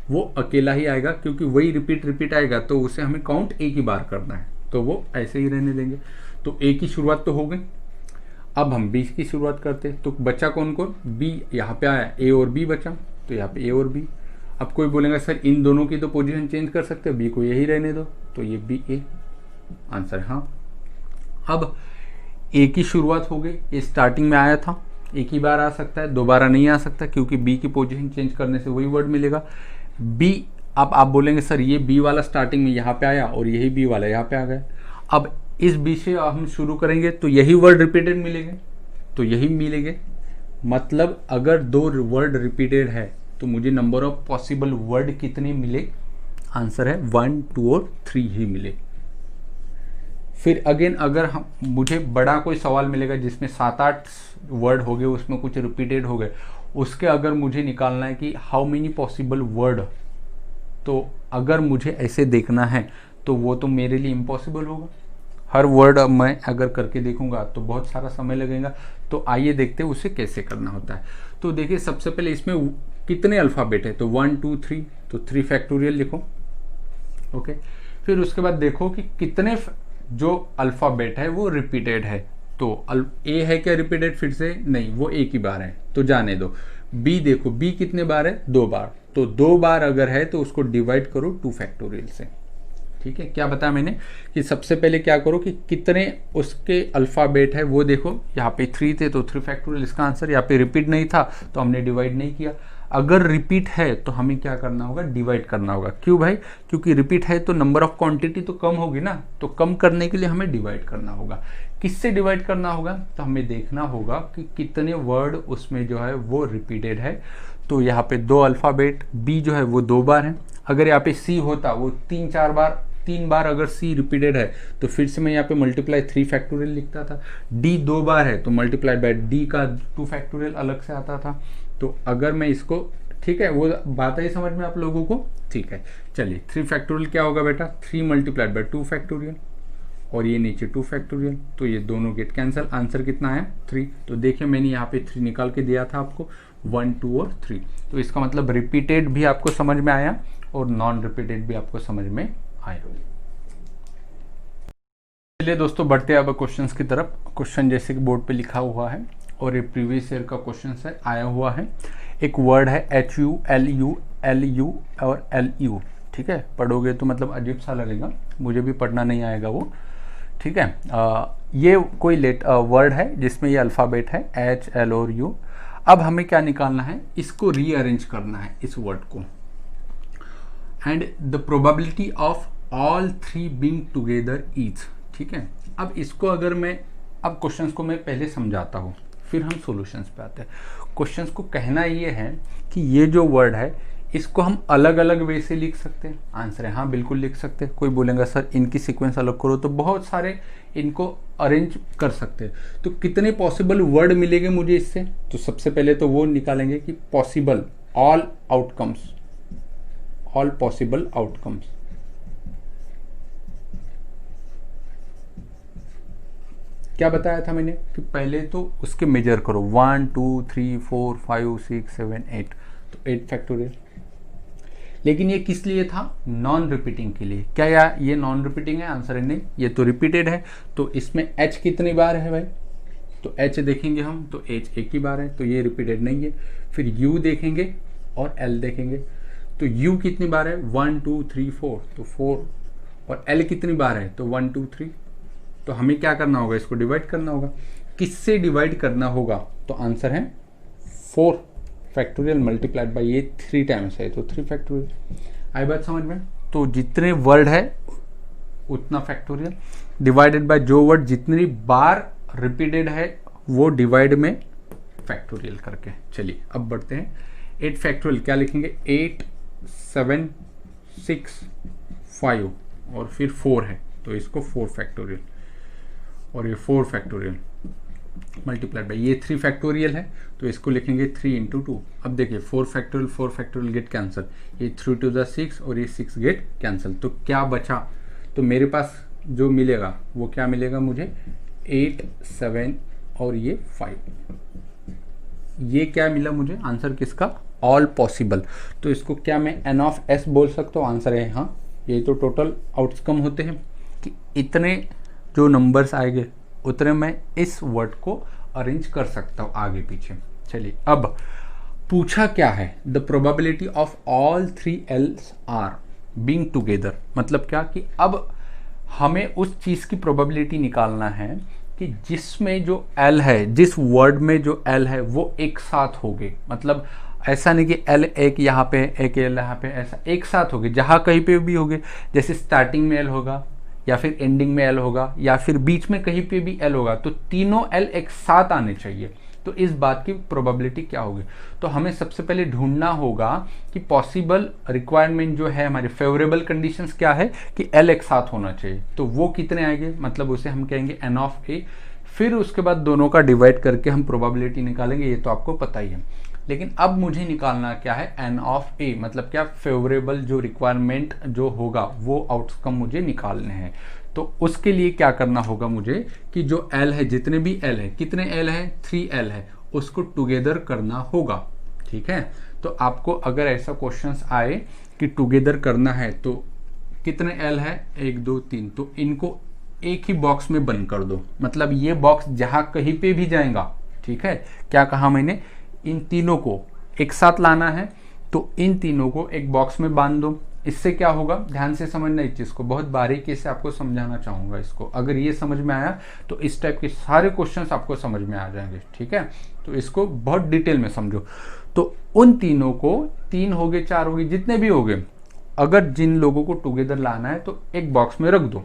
वो अकेला ही आएगा, क्योंकि वही रिपीट आएगा, तो उसे हमें काउंट एक ही बार करना है, तो वो ऐसे ही रहने देंगे। तो A की शुरुआत तो हो गई, अब हम B की शुरुआत करते हैं, तो बचा कौन कौन? B यहाँ पे आया, A और B बचा, तो यहाँ पे A और B। अब कोई बोलेगा सर इन दोनों की तो पोजीशन चेंज कर सकते हो, B को यही रहने दो, तो ये BA, आंसर हाँ। अब A की शुरुआत हो गई, ये स्टार्टिंग में आया था, एक ही बार आ सकता है, दोबारा नहीं आ सकता, क्योंकि B की पोजीशन चेंज करने से वही वर्ड मिलेगा। B, अब आप बोलेंगे सर ये B वाला स्टार्टिंग में यहाँ पे आया और यही B वाला यहाँ पे आ गया। अब इस B से हम शुरू करेंगे तो यही वर्ड रिपीटेड मिलेंगे, तो यही मिलेंगे। मतलब अगर 2 वर्ड रिपीटेड है तो मुझे नंबर ऑफ पॉसिबल वर्ड कितने मिले? आंसर है 1 2 और 3 ही मिले। फिर अगेन अगर हम मुझे बड़ा कोई सवाल मिलेगा जिसमें 7-8 वर्ड हो गए, उसमें कुछ रिपीटेड हो गए, उसके अगर मुझे निकालना है कि हाउ मेनी पॉसिबल वर्ड, तो अगर मुझे ऐसे देखना है तो वो तो मेरे लिए इम्पॉसिबल होगा। हर वर्ड मैं अगर करके देखूंगा तो बहुत सारा समय लगेगा। तो आइए देखते हैं उसे कैसे करना होता है। तो देखिए सबसे पहले इसमें कितने अल्फ़ाबेट है, तो 1 2 3, तो 3 फैक्टोरियल लिखो, ओके। फिर उसके बाद देखो कि कितने जो अल्फ़ाबेट है वो रिपीटेड है, तो ए है क्या रिपीटेड फिर से? नहीं, वो एक ही बार है तो जाने दो। बी देखो, बी कितने बार है? 2 बार। तो 2 बार अगर है तो उसको डिवाइड करो 2 फैक्टोरियल से। ठीक है, क्या बताया मैंने कि सबसे पहले क्या करो कि कितने उसके अल्फाबेट है वो देखो। यहाँ पे 3 थे तो 3 फैक्टोरियल इसका आंसर। यहाँ पे रिपीट नहीं था तो हमने डिवाइड नहीं किया। अगर रिपीट है तो हमें क्या करना होगा? डिवाइड करना होगा। क्यों भाई? क्योंकि रिपीट है तो नंबर ऑफ क्वांटिटी तो कम होगी ना, तो कम करने के लिए हमें डिवाइड करना होगा। किससे डिवाइड करना होगा? तो हमें देखना होगा कि कितने वर्ड उसमें जो है वो रिपीटेड है। तो यहाँ पे 2 अल्फाबेट, बी जो है वो 2 बार है। अगर यहाँ पे सी होता वो 3 बार अगर सी रिपीटेड है तो फिर से मैं यहाँ पे मल्टीप्लाई 3 फैक्टोरियल लिखता था। डी 2 बार है तो मल्टीप्लाई बाय डी का 2 फैक्टोरियल अलग से आता था। तो अगर मैं इसको, ठीक है, वो बात है समझ में आप लोगों को? ठीक है, चलिए 3 फैक्टोरियल क्या होगा बेटा? 3 मल्टीप्लाइड बाय 2 फैक्टोरियल और ये नीचे 2 फैक्टोरियल, तो ये दोनों गेट कैंसिल। आंसर कितना है? 3। तो देखिए मैंने यहाँ पे 3 निकाल के दिया था आपको, 1, 2 और 3। तो इसका मतलब रिपीटेड भी आपको समझ में आया और नॉन रिपीटेड भी आपको समझ में आया। चलिए दोस्तों बढ़ते हैं अब क्वेश्चंस की तरफ। क्वेश्चन जैसे कि बोर्ड पे लिखा हुआ है और ये प्रीवियस ईयर का क्वेश्चन है, आया हुआ है। एक वर्ड है HU, LU, LU और LU। ठीक है, पढ़ोगे तो मतलब अजीब सा लगेगा, मुझे भी पढ़ना नहीं आएगा वो। ठीक है, ये कोई वर्ड है जिसमें ये अल्फ़ाबेट है H, L और U। अब हमें क्या निकालना है? इसको रीअरेंज करना है इस वर्ड को। And the probability of all 3 being together is. ठीक है, अब इसको अगर मैं, अब क्वेश्चंस को मैं पहले समझाता हूँ फिर हम सॉल्यूशंस पे आते हैं। क्वेश्चंस को कहना ये है कि ये जो वर्ड है इसको हम अलग अलग वे से लिख सकते हैं। आंसर है हाँ, बिल्कुल लिख सकते हैं। कोई बोलेगा सर इनकी सीक्वेंस अलग करो, तो बहुत सारे इनको अरेंज कर सकते हैं। तो कितने पॉसिबल वर्ड मिलेंगे मुझे इससे? तो सबसे पहले तो वो निकालेंगे कि possible, all outcomes, all possible outcomes. क्या बताया था मैंने कि पहले तो उसके मेजर करो, 1, 2, 3, 4, 5, 6, 7, 8, तो 8 फैक्टोरियल। लेकिन ये किस लिए था? नॉन रिपीटिंग के लिए। क्या ये नॉन रिपीटिंग है? आंसर है नहीं, ये तो रिपीटेड है। तो इसमें H कितनी बार है भाई? तो H देखेंगे हम तो H एक ही बार है, तो ये रिपीटेड नहीं है। फिर U देखेंगे और L देखेंगे, तो U कितनी बार है? 1, 2, 3, 4, तो 4। और L कितनी बार है? तो 1, 2, 3। तो हमें क्या करना होगा? इसको डिवाइड करना होगा। किससे डिवाइड करना होगा? तो आंसर है 4 फैक्टोरियल मल्टीप्लाइड बाय ये 3 टाइम्स है तो 3 फैक्टोरियल। आई बात समझ में? तो जितने वर्ड है उतना फैक्टोरियल, डिवाइडेड बाय जो वर्ड जितनी बार रिपीटेड है वो डिवाइड में फैक्टोरियल करके। चलिए अब बढ़ते हैं। 8 फैक्टोरियल क्या लिखेंगे? 8, 7, 6, 5 और फिर 4 है तो इसको 4 फैक्टोरियल और ये 4 फैक्टोरियल मल्टीप्लाइड बाय ये 3 फैक्टोरियल है तो इसको लिखेंगे 3 इंटू 2। अब देखिए 4 फैक्टोरियल गेट कैंसिल, ये 3 टू द 6 और ये 6 गेट कैंसिल। तो क्या बचा? तो मेरे पास जो मिलेगा वो क्या मिलेगा मुझे? 8, 7 और ये 5। ये क्या मिला मुझे? आंसर किसका? All possible. तो इसको क्या मैं N ऑफ S बोल सकता हूँ? आंसर है हाँ। ये तो टोटल आउटकम होते हैं कि इतने जो नंबर्स आएंगे उतने मैं इस वर्ड को अरेंज कर सकता हूँ आगे पीछे। चलिए अब पूछा क्या है? The probability of all 3 L's are being together. मतलब क्या कि अब हमें उस चीज़ की प्रोबेबिलिटी निकालना है कि जिसमें जो L है, जिस वर्ड में जो L है वो एक साथ हो गए। मतलब ऐसा नहीं कि L एक यहाँ पे एक L यहाँ पे, ऐसा एक साथ हो गए जहाँ कहीं पे भी हो गए। जैसे स्टार्टिंग में L होगा या फिर एंडिंग में L होगा या फिर बीच में कहीं पे भी L होगा, तो तीनों L एक साथ आने चाहिए। तो इस बात की प्रोबेबिलिटी क्या होगी? तो हमें सबसे पहले ढूंढना होगा कि पॉसिबल रिक्वायरमेंट जो है हमारे फेवरेबल कंडीशंस क्या है कि L एक साथ होना चाहिए। तो वो कितने आएंगे? मतलब उसे हम कहेंगे N ऑफ A। फिर उसके बाद दोनों का डिवाइड करके हम प्रोबेबिलिटी निकालेंगे, ये तो आपको पता ही है। लेकिन अब मुझे निकालना क्या है? N of A। मतलब क्या? फेवरेबल जो रिक्वायरमेंट जो होगा वो आउटकम मुझे निकालने हैं। तो उसके लिए क्या करना होगा मुझे कि जो L है, जितने भी L है, कितने L है? 3 L है, उसको टुगेदर करना होगा। ठीक है, तो आपको अगर ऐसा क्वेश्चंस आए कि टुगेदर करना है तो कितने L है? 1, 2, 3, तो इनको एक ही बॉक्स में बंद कर दो, मतलब ये बॉक्स जहां कहीं पे भी जाएगा, ठीक है। क्या कहा मैंने, इन तीनों को एक साथ लाना है, तो इन तीनों को एक बॉक्स में बांध दो। इससे क्या होगा, ध्यान से समझना इस चीज को, बहुत बारीकी से आपको समझाना चाहूंगा इसको। अगर ये समझ में आया तो इस टाइप के सारे क्वेश्चंस आपको समझ में आ जाएंगे, ठीक है। तो इसको बहुत डिटेल में समझो। तो उन तीनों को, 3 हो गए 4 हो गए जितने भी हो गए, अगर जिन लोगों को टुगेदर लाना है तो एक बॉक्स में रख दो,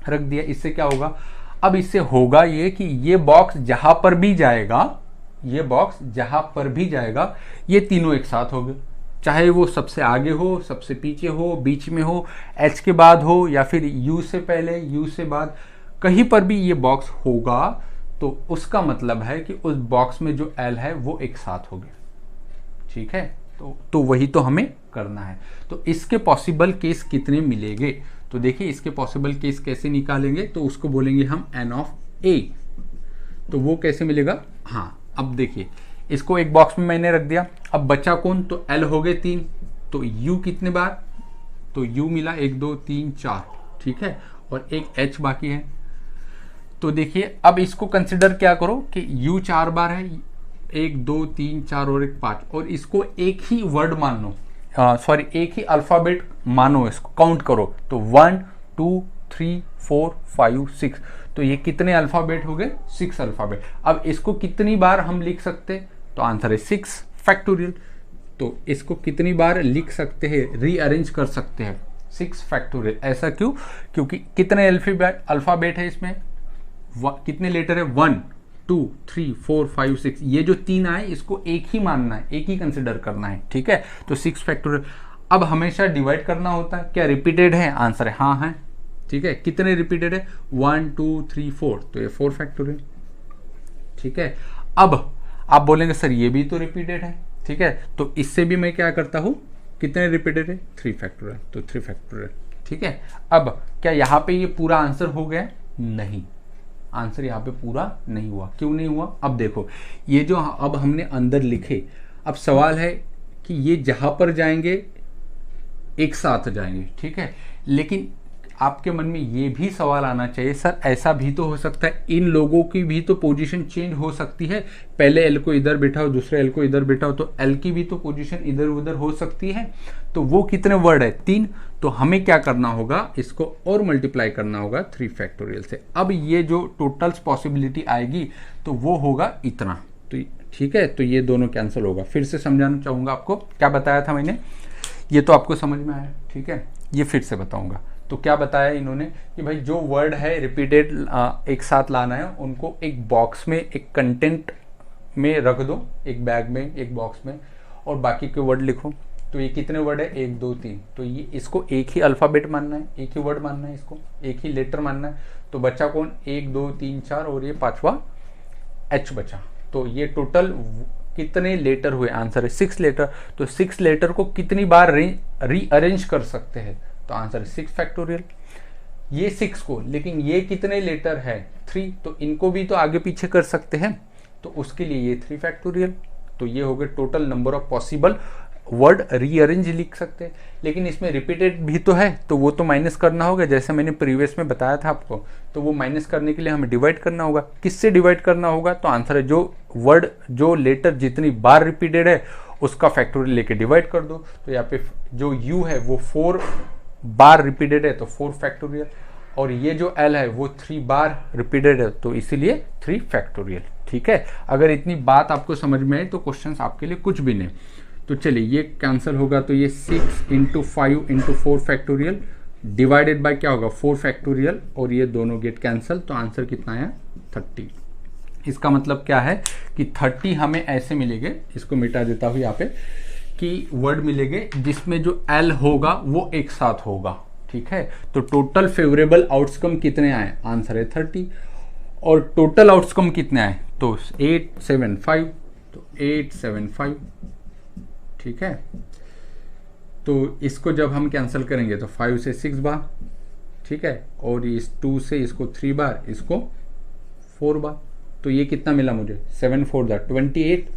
रख दिया। इससे क्या होगा, अब इससे होगा ये कि ये बॉक्स जहां पर भी जाएगा, ये बॉक्स जहां पर भी जाएगा, ये तीनों एक साथ हो गए, चाहे वो सबसे आगे हो, सबसे पीछे हो, बीच में हो, एच के बाद हो, या फिर यू से पहले, यू से बाद, कहीं पर भी ये बॉक्स होगा तो उसका मतलब है कि उस बॉक्स में जो एल है वो एक साथ हो गया, ठीक है। तो वही तो हमें करना है। तो इसके पॉसिबल केस कितने मिलेंगे, तो देखिए इसके पॉसिबल केस कैसे निकालेंगे, तो उसको बोलेंगे हम एन ऑफ ए। तो वो कैसे मिलेगा, हाँ अब देखिए इसको एक बॉक्स में मैंने रख दिया, अब बचा कौन, तो एल हो गए 3, तो यू कितने बार, तो यू मिला 1 2 3 4, ठीक है, और एक एच बाकी है। तो देखिए अब इसको कंसिडर क्या करो कि यू 4 बार है, 1 2 3 4 और 1 5, और इसको एक ही वर्ड मान लो, सॉरी एक ही अल्फाबेट मानो, इसको काउंट करो, तो 1 2 3 4 5 6, तो ये कितने अल्फाबेट हो गए, 6 अल्फाबेट। अब इसको कितनी बार हम लिख सकते, तो आंसर है 6 फैक्टोरियल। तो इसको कितनी बार लिख सकते हैं, रीअरेंज कर सकते हैं, 6 फैक्टोरियल। ऐसा क्यों, क्योंकि कितने अल्फाबेट है इसमें, कितने लेटर है, 1 2 3 4 5 6, ये जो 3 आए इसको एक ही मानना है, एक ही कंसिडर करना है, ठीक है। तो 6 फैक्टोरियल। अब हमेशा डिवाइड करना होता है, क्या रिपीटेड है, आंसर है हाँ है, ठीक है। कितने रिपीटेड है, 1 2 3 4, तो ये 4 फैक्टोरियल, ठीक है। अब आप बोलेंगे सर ये भी तो रिपीटेड है, ठीक है, तो इससे भी मैं क्या करता हूं, कितने रिपीटेड है, 3 फैक्टोरियल, तो 3 फैक्टोरियल, ठीक है। अब क्या यहाँ पे ये पूरा आंसर हो गया, नहीं, आंसर यहाँ पे पूरा नहीं हुआ। क्यों नहीं हुआ, अब देखो ये जो अब हमने अंदर लिखे, अब सवाल है कि ये जहां पर जाएंगे एक साथ जाएंगे, ठीक है। लेकिन आपके मन में ये भी सवाल आना चाहिए, सर ऐसा भी तो हो सकता है इन लोगों की भी तो पोजीशन चेंज हो सकती है, पहले एल को इधर बिठाओ, दूसरे एल को इधर बिठाओ, तो एल की भी तो पोजीशन इधर उधर हो सकती है। तो वो कितने वर्ड है, 3, तो हमें क्या करना होगा, इसको और मल्टीप्लाई करना होगा 3 फैक्टोरियल से। अब ये जो टोटल पॉसिबिलिटी आएगी तो वो होगा इतना, तो ठीक है। तो ये दोनों कैंसिल होगा। फिर से समझाना चाहूंगा आपको, क्या बताया था मैंने, ये तो आपको समझ में आया, ठीक है। ये फिर से बताऊंगा। तो क्या बताया इन्होंने कि भाई जो वर्ड है रिपीटेड एक साथ लाना है, उनको एक बॉक्स में, एक कंटेंट में रख दो, एक बैग में, एक बॉक्स में, और बाकी के वर्ड लिखो। तो ये कितने वर्ड है, 1 2 3, तो ये इसको एक ही अल्फाबेट मानना है, एक ही वर्ड मानना है, इसको एक ही लेटर मानना है। तो बचा कौन, 1 2 3 4, और ये 5वां एच बचा। तो ये टोटल कितने लेटर हुए, आंसर है 6 लेटर। तो 6 लेटर को कितनी बार रीअरेंज कर सकते हैं, तो आंसर है 6 फैक्टोरियल। ये 6 को, लेकिन ये कितने लेटर है, 3, तो इनको भी तो आगे पीछे कर सकते हैं, तो उसके लिए ये 3 फैक्टोरियल। तो ये हो गए total number of possible word rearrange लिख सकते हैं। लेकिन इसमें रिपीटेड भी तो है, तो वो तो माइनस करना होगा, जैसे मैंने प्रीवियस में बताया था आपको। तो वो माइनस करने के लिए हमें डिवाइड करना होगा। किससे डिवाइड करना होगा, तो आंसर है जो वर्ड, जो लेटर जितनी बार रिपीटेड है उसका फैक्टोरियल लेके डिवाइड कर दो। तो यहाँ पे जो यू है वो 4 बार रिपीटेड है, तो 4 फैक्टोरियल, और ये जो एल है वो 3 बार रिपीटेड है, तो इसीलिए 3 फैक्टोरियल, ठीक है। अगर इतनी बात आपको समझ में आए तो क्वेश्चन आपके लिए कुछ भी नहीं। तो चलिए ये कैंसिल होगा, तो ये 6 × 5 × 4 फैक्टोरियल डिवाइडेड बाय क्या होगा, 4 फैक्टोरियल, और ये दोनों गेट कैंसिल। तो आंसर कितना आया, 30। इसका मतलब क्या है कि 30 हमें ऐसे मिलेंगे, इसको मिटा देता हूँ यहाँ पे, कि वर्ड मिलेंगे जिसमें जो एल होगा वो एक साथ होगा, ठीक है। तो टोटल फेवरेबल आउटकम कितने आए, आंसर है 30, और टोटल आउटकम कितने आए, तो 875, तो 875, ठीक है। तो इसको जब हम कैंसिल करेंगे तो 5 से 6 बार, ठीक है, और इस 2 से इसको 3 बार, इसको 4 बार। तो ये कितना मिला मुझे, 7 4 28,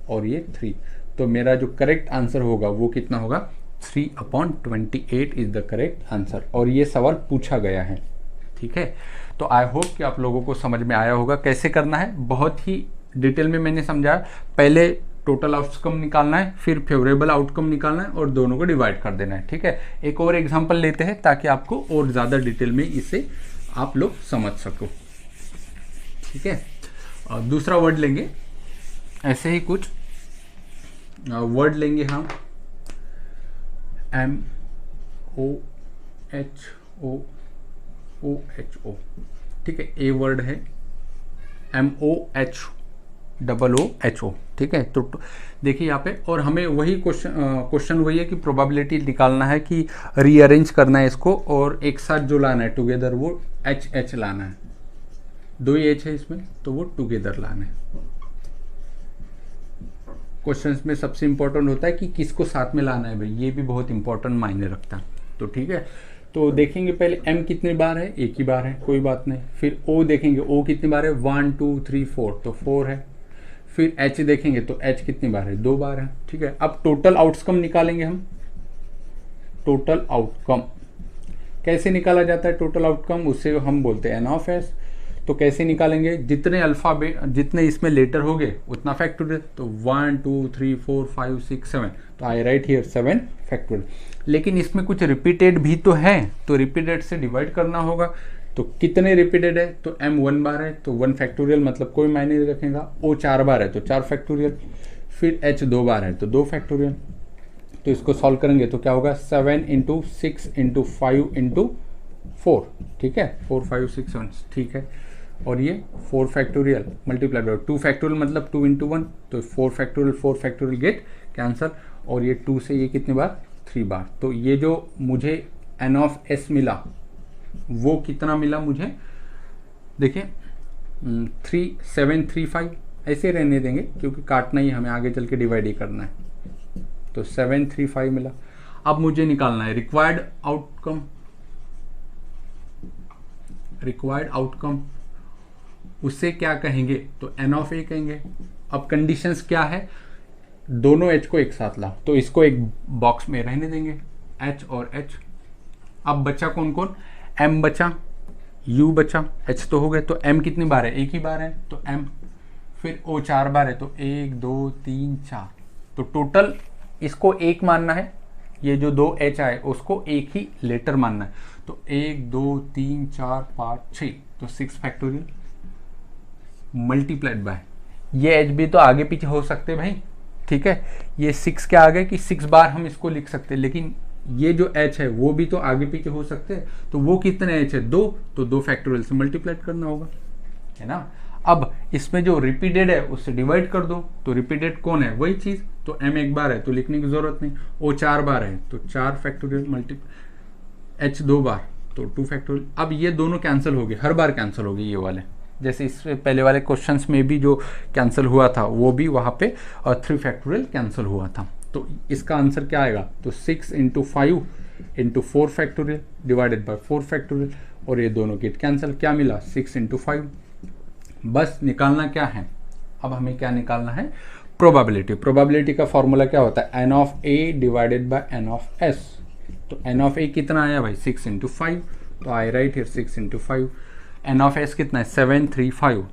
और ये 3। तो मेरा जो करेक्ट आंसर होगा वो कितना होगा, 3/28 इज द करेक्ट आंसर। और ये सवाल पूछा गया है, ठीक है। तो आई होप कि आप लोगों को समझ में आया होगा कैसे करना है। बहुत ही डिटेल में मैंने समझाया। पहले टोटल आउटकम निकालना है, फिर फेवरेबल आउटकम निकालना है और दोनों को डिवाइड कर देना है, ठीक है। एक और एग्जांपल लेते हैं ताकि आपको और ज़्यादा डिटेल में इसे आप लोग समझ सको, ठीक है। दूसरा वर्ड लेंगे, ऐसे ही कुछ वर्ड लेंगे हम, MOHOOHO, ठीक है। ए वर्ड है MOHOOHO, ठीक है। तो देखिए यहाँ पे, और हमें वही क्वेश्चन वही है कि प्रोबेबिलिटी निकालना है कि रीअरेंज करना है इसको, और एक साथ जो लाना है टुगेदर वो HH लाना है। 2 H है इसमें, तो वो टुगेदर लाना है। क्वेश्चंस में सबसे इंपॉर्टेंट होता है कि किसको साथ में लाना है भाई, ये भी बहुत इंपॉर्टेंट मायने रखता है। तो ठीक है, तो देखेंगे पहले M कितनी बार है, एक ही बार है, कोई बात नहीं। फिर O देखेंगे, O कितनी बार है, 1 2 3 4, तो 4 है। फिर H देखेंगे तो H कितनी बार है, 2 बार है, ठीक है। अब टोटल आउटकम निकालेंगे हम। टोटल आउटकम कैसे निकाला जाता है, टोटल आउटकम उसे हम बोलते हैं N ऑफ S। तो कैसे निकालेंगे, जितने इसमें लेटर हो गए उतना फैक्टोरियल। तो 1 2 3 4 5 6 7, तो आई राइट हियर 7 फैक्टोरियल। लेकिन इसमें कुछ रिपीटेड भी तो है, तो रिपीटेड से डिवाइड करना होगा। तो कितने रिपीटेड है, तो M 1 बार है तो 1 फैक्टोरियल, मतलब कोई मायने नहीं रखेगा। O 4 बार है तो 4 फैक्टोरियल। फिर H 2 बार है तो 2 फैक्टोरियल। तो इसको सॉल्व करेंगे तो क्या होगा, 7 × 6 × 5 × 4, ठीक है। 4 5 6 7, ठीक है। और ये 4 फैक्टोरियल मल्टीप्लाई बाय 2 फैक्टोरियल, मतलब 2 × 1, तो 4 फैक्टोरियल गेट कैंसल। और ये 2 से ये कितनी बार, 3 बार। तो ये जो मुझे N ऑफ S मिला वो कितना मिला मुझे, देखिए 3 7 3 5, ऐसे रहने देंगे क्योंकि काटना ही हमें, आगे चल के डिवाइड ही करना है। तो 7 3 5 मिला। अब मुझे निकालना है रिक्वायर्ड आउटकम। उसे क्या कहेंगे, तो N ऑफ A कहेंगे। अब कंडीशंस क्या है, दोनों H को एक साथ लाओ, तो इसको एक बॉक्स में रहने देंगे, H और H। अब बचा कौन कौन, M बचा, U बचा, H तो हो गए। तो M कितनी बार है, एक ही बार है तो M। फिर O 4 बार है तो 1 2 3 4। तो टोटल इसको एक मानना है, ये जो 2 H आए उसको एक ही लेटर मानना है। तो 1 2 3 4 5 6, तो 6 फैक्टोरियल मल्टीप्लाइड बाय, ये H भी तो आगे पीछे हो सकते भाई, ठीक है। ये 6 क्या आ गए कि 6 बार हम इसको लिख सकते हैं, लेकिन ये जो H है वो भी तो आगे पीछे हो सकते हैं। तो वो कितने H है, 2, तो 2 फैक्टोरियल से मल्टीप्लाइड करना होगा, है ना। अब इसमें जो रिपीटेड है उससे डिवाइड कर दो। तो रिपीटेड कौन है, वही चीज। तो M एक बार है तो लिखने की जरूरत नहीं। O 4 बार है तो 4 फैक्टोरियल H 2 बार तो 2 फैक्टोरियल। अब ये दोनों कैंसिल हो गए, हर बार कैंसिल हो गए ये वाले, जैसे इससे पहले वाले क्वेश्चंस में भी जो कैंसिल हुआ था वो भी वहाँ पे 3 फैक्टोरियल कैंसिल हुआ था। तो इसका आंसर क्या आएगा, तो 6 × 5 × 4 फैक्टोरियल डिवाइडेड बाय 4 फैक्टोरियल, और ये दोनों गेट कैंसिल। क्या मिला, 6 × 5। बस निकालना क्या है, अब हमें क्या निकालना है, प्रोबेबिलिटी। प्रोबेबिलिटी का फॉर्मूला क्या होता है, N of A divided by N of S। तो N ऑफ A कितना आया भाई, 6 × 5, तो I write here 6 × 5। N of S कितना है, 7 3 5,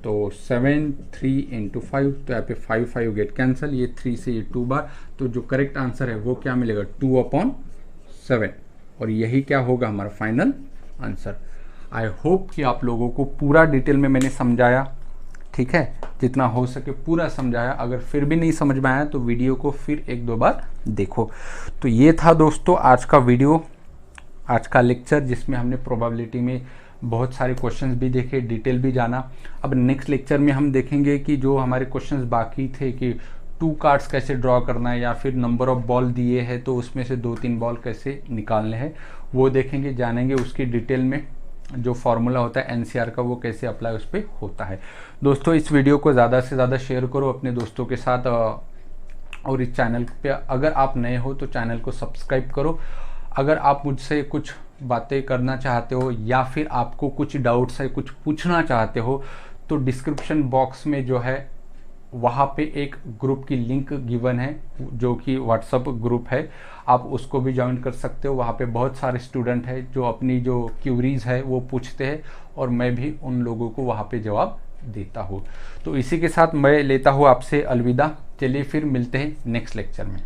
तो 7 3 × 5, तो यहाँ पे 5 5 गेट कैंसिल, ये 3 से ये 2 बार। तो जो करेक्ट आंसर है वो क्या मिलेगा, 2/7, और यही क्या होगा हमारा फाइनल आंसर। आई होप कि आप लोगों को पूरा डिटेल में मैंने समझाया, ठीक है, जितना हो सके पूरा समझाया। अगर फिर भी नहीं समझ में आया तो वीडियो को फिर 1-2 बार देखो। तो ये था दोस्तों आज का वीडियो, आज का लेक्चर, जिसमें हमने प्रोबेबिलिटी में बहुत सारे क्वेश्चंस भी देखे, डिटेल भी जाना। अब नेक्स्ट लेक्चर में हम देखेंगे कि जो हमारे क्वेश्चंस बाकी थे कि 2 कार्ड्स कैसे ड्रॉ करना है, या फिर नंबर ऑफ बॉल दिए हैं तो उसमें से 2-3 बॉल कैसे निकालने हैं, वो देखेंगे, जानेंगे उसकी डिटेल में। जो फॉर्मूला होता है NCR का वो कैसे अप्लाई उस पर होता है। दोस्तों इस वीडियो को ज़्यादा से ज़्यादा शेयर करो अपने दोस्तों के साथ, और इस चैनल पे अगर आप नए हो तो चैनल को सब्सक्राइब करो। अगर आप मुझसे कुछ बातें करना चाहते हो या फिर आपको कुछ डाउट्स है, कुछ पूछना चाहते हो, तो डिस्क्रिप्शन बॉक्स में जो है वहाँ पे एक ग्रुप की लिंक गिवन है जो कि व्हाट्सअप ग्रुप है, आप उसको भी ज्वाइन कर सकते हो। वहाँ पे बहुत सारे स्टूडेंट हैं जो अपनी जो क्यूरीज है वो पूछते हैं और मैं भी उन लोगों को वहाँ पे जवाब देता हूँ। तो इसी के साथ मैं लेता हूँ आपसे अलविदा। चलिए फिर मिलते हैं नेक्स्ट लेक्चर में।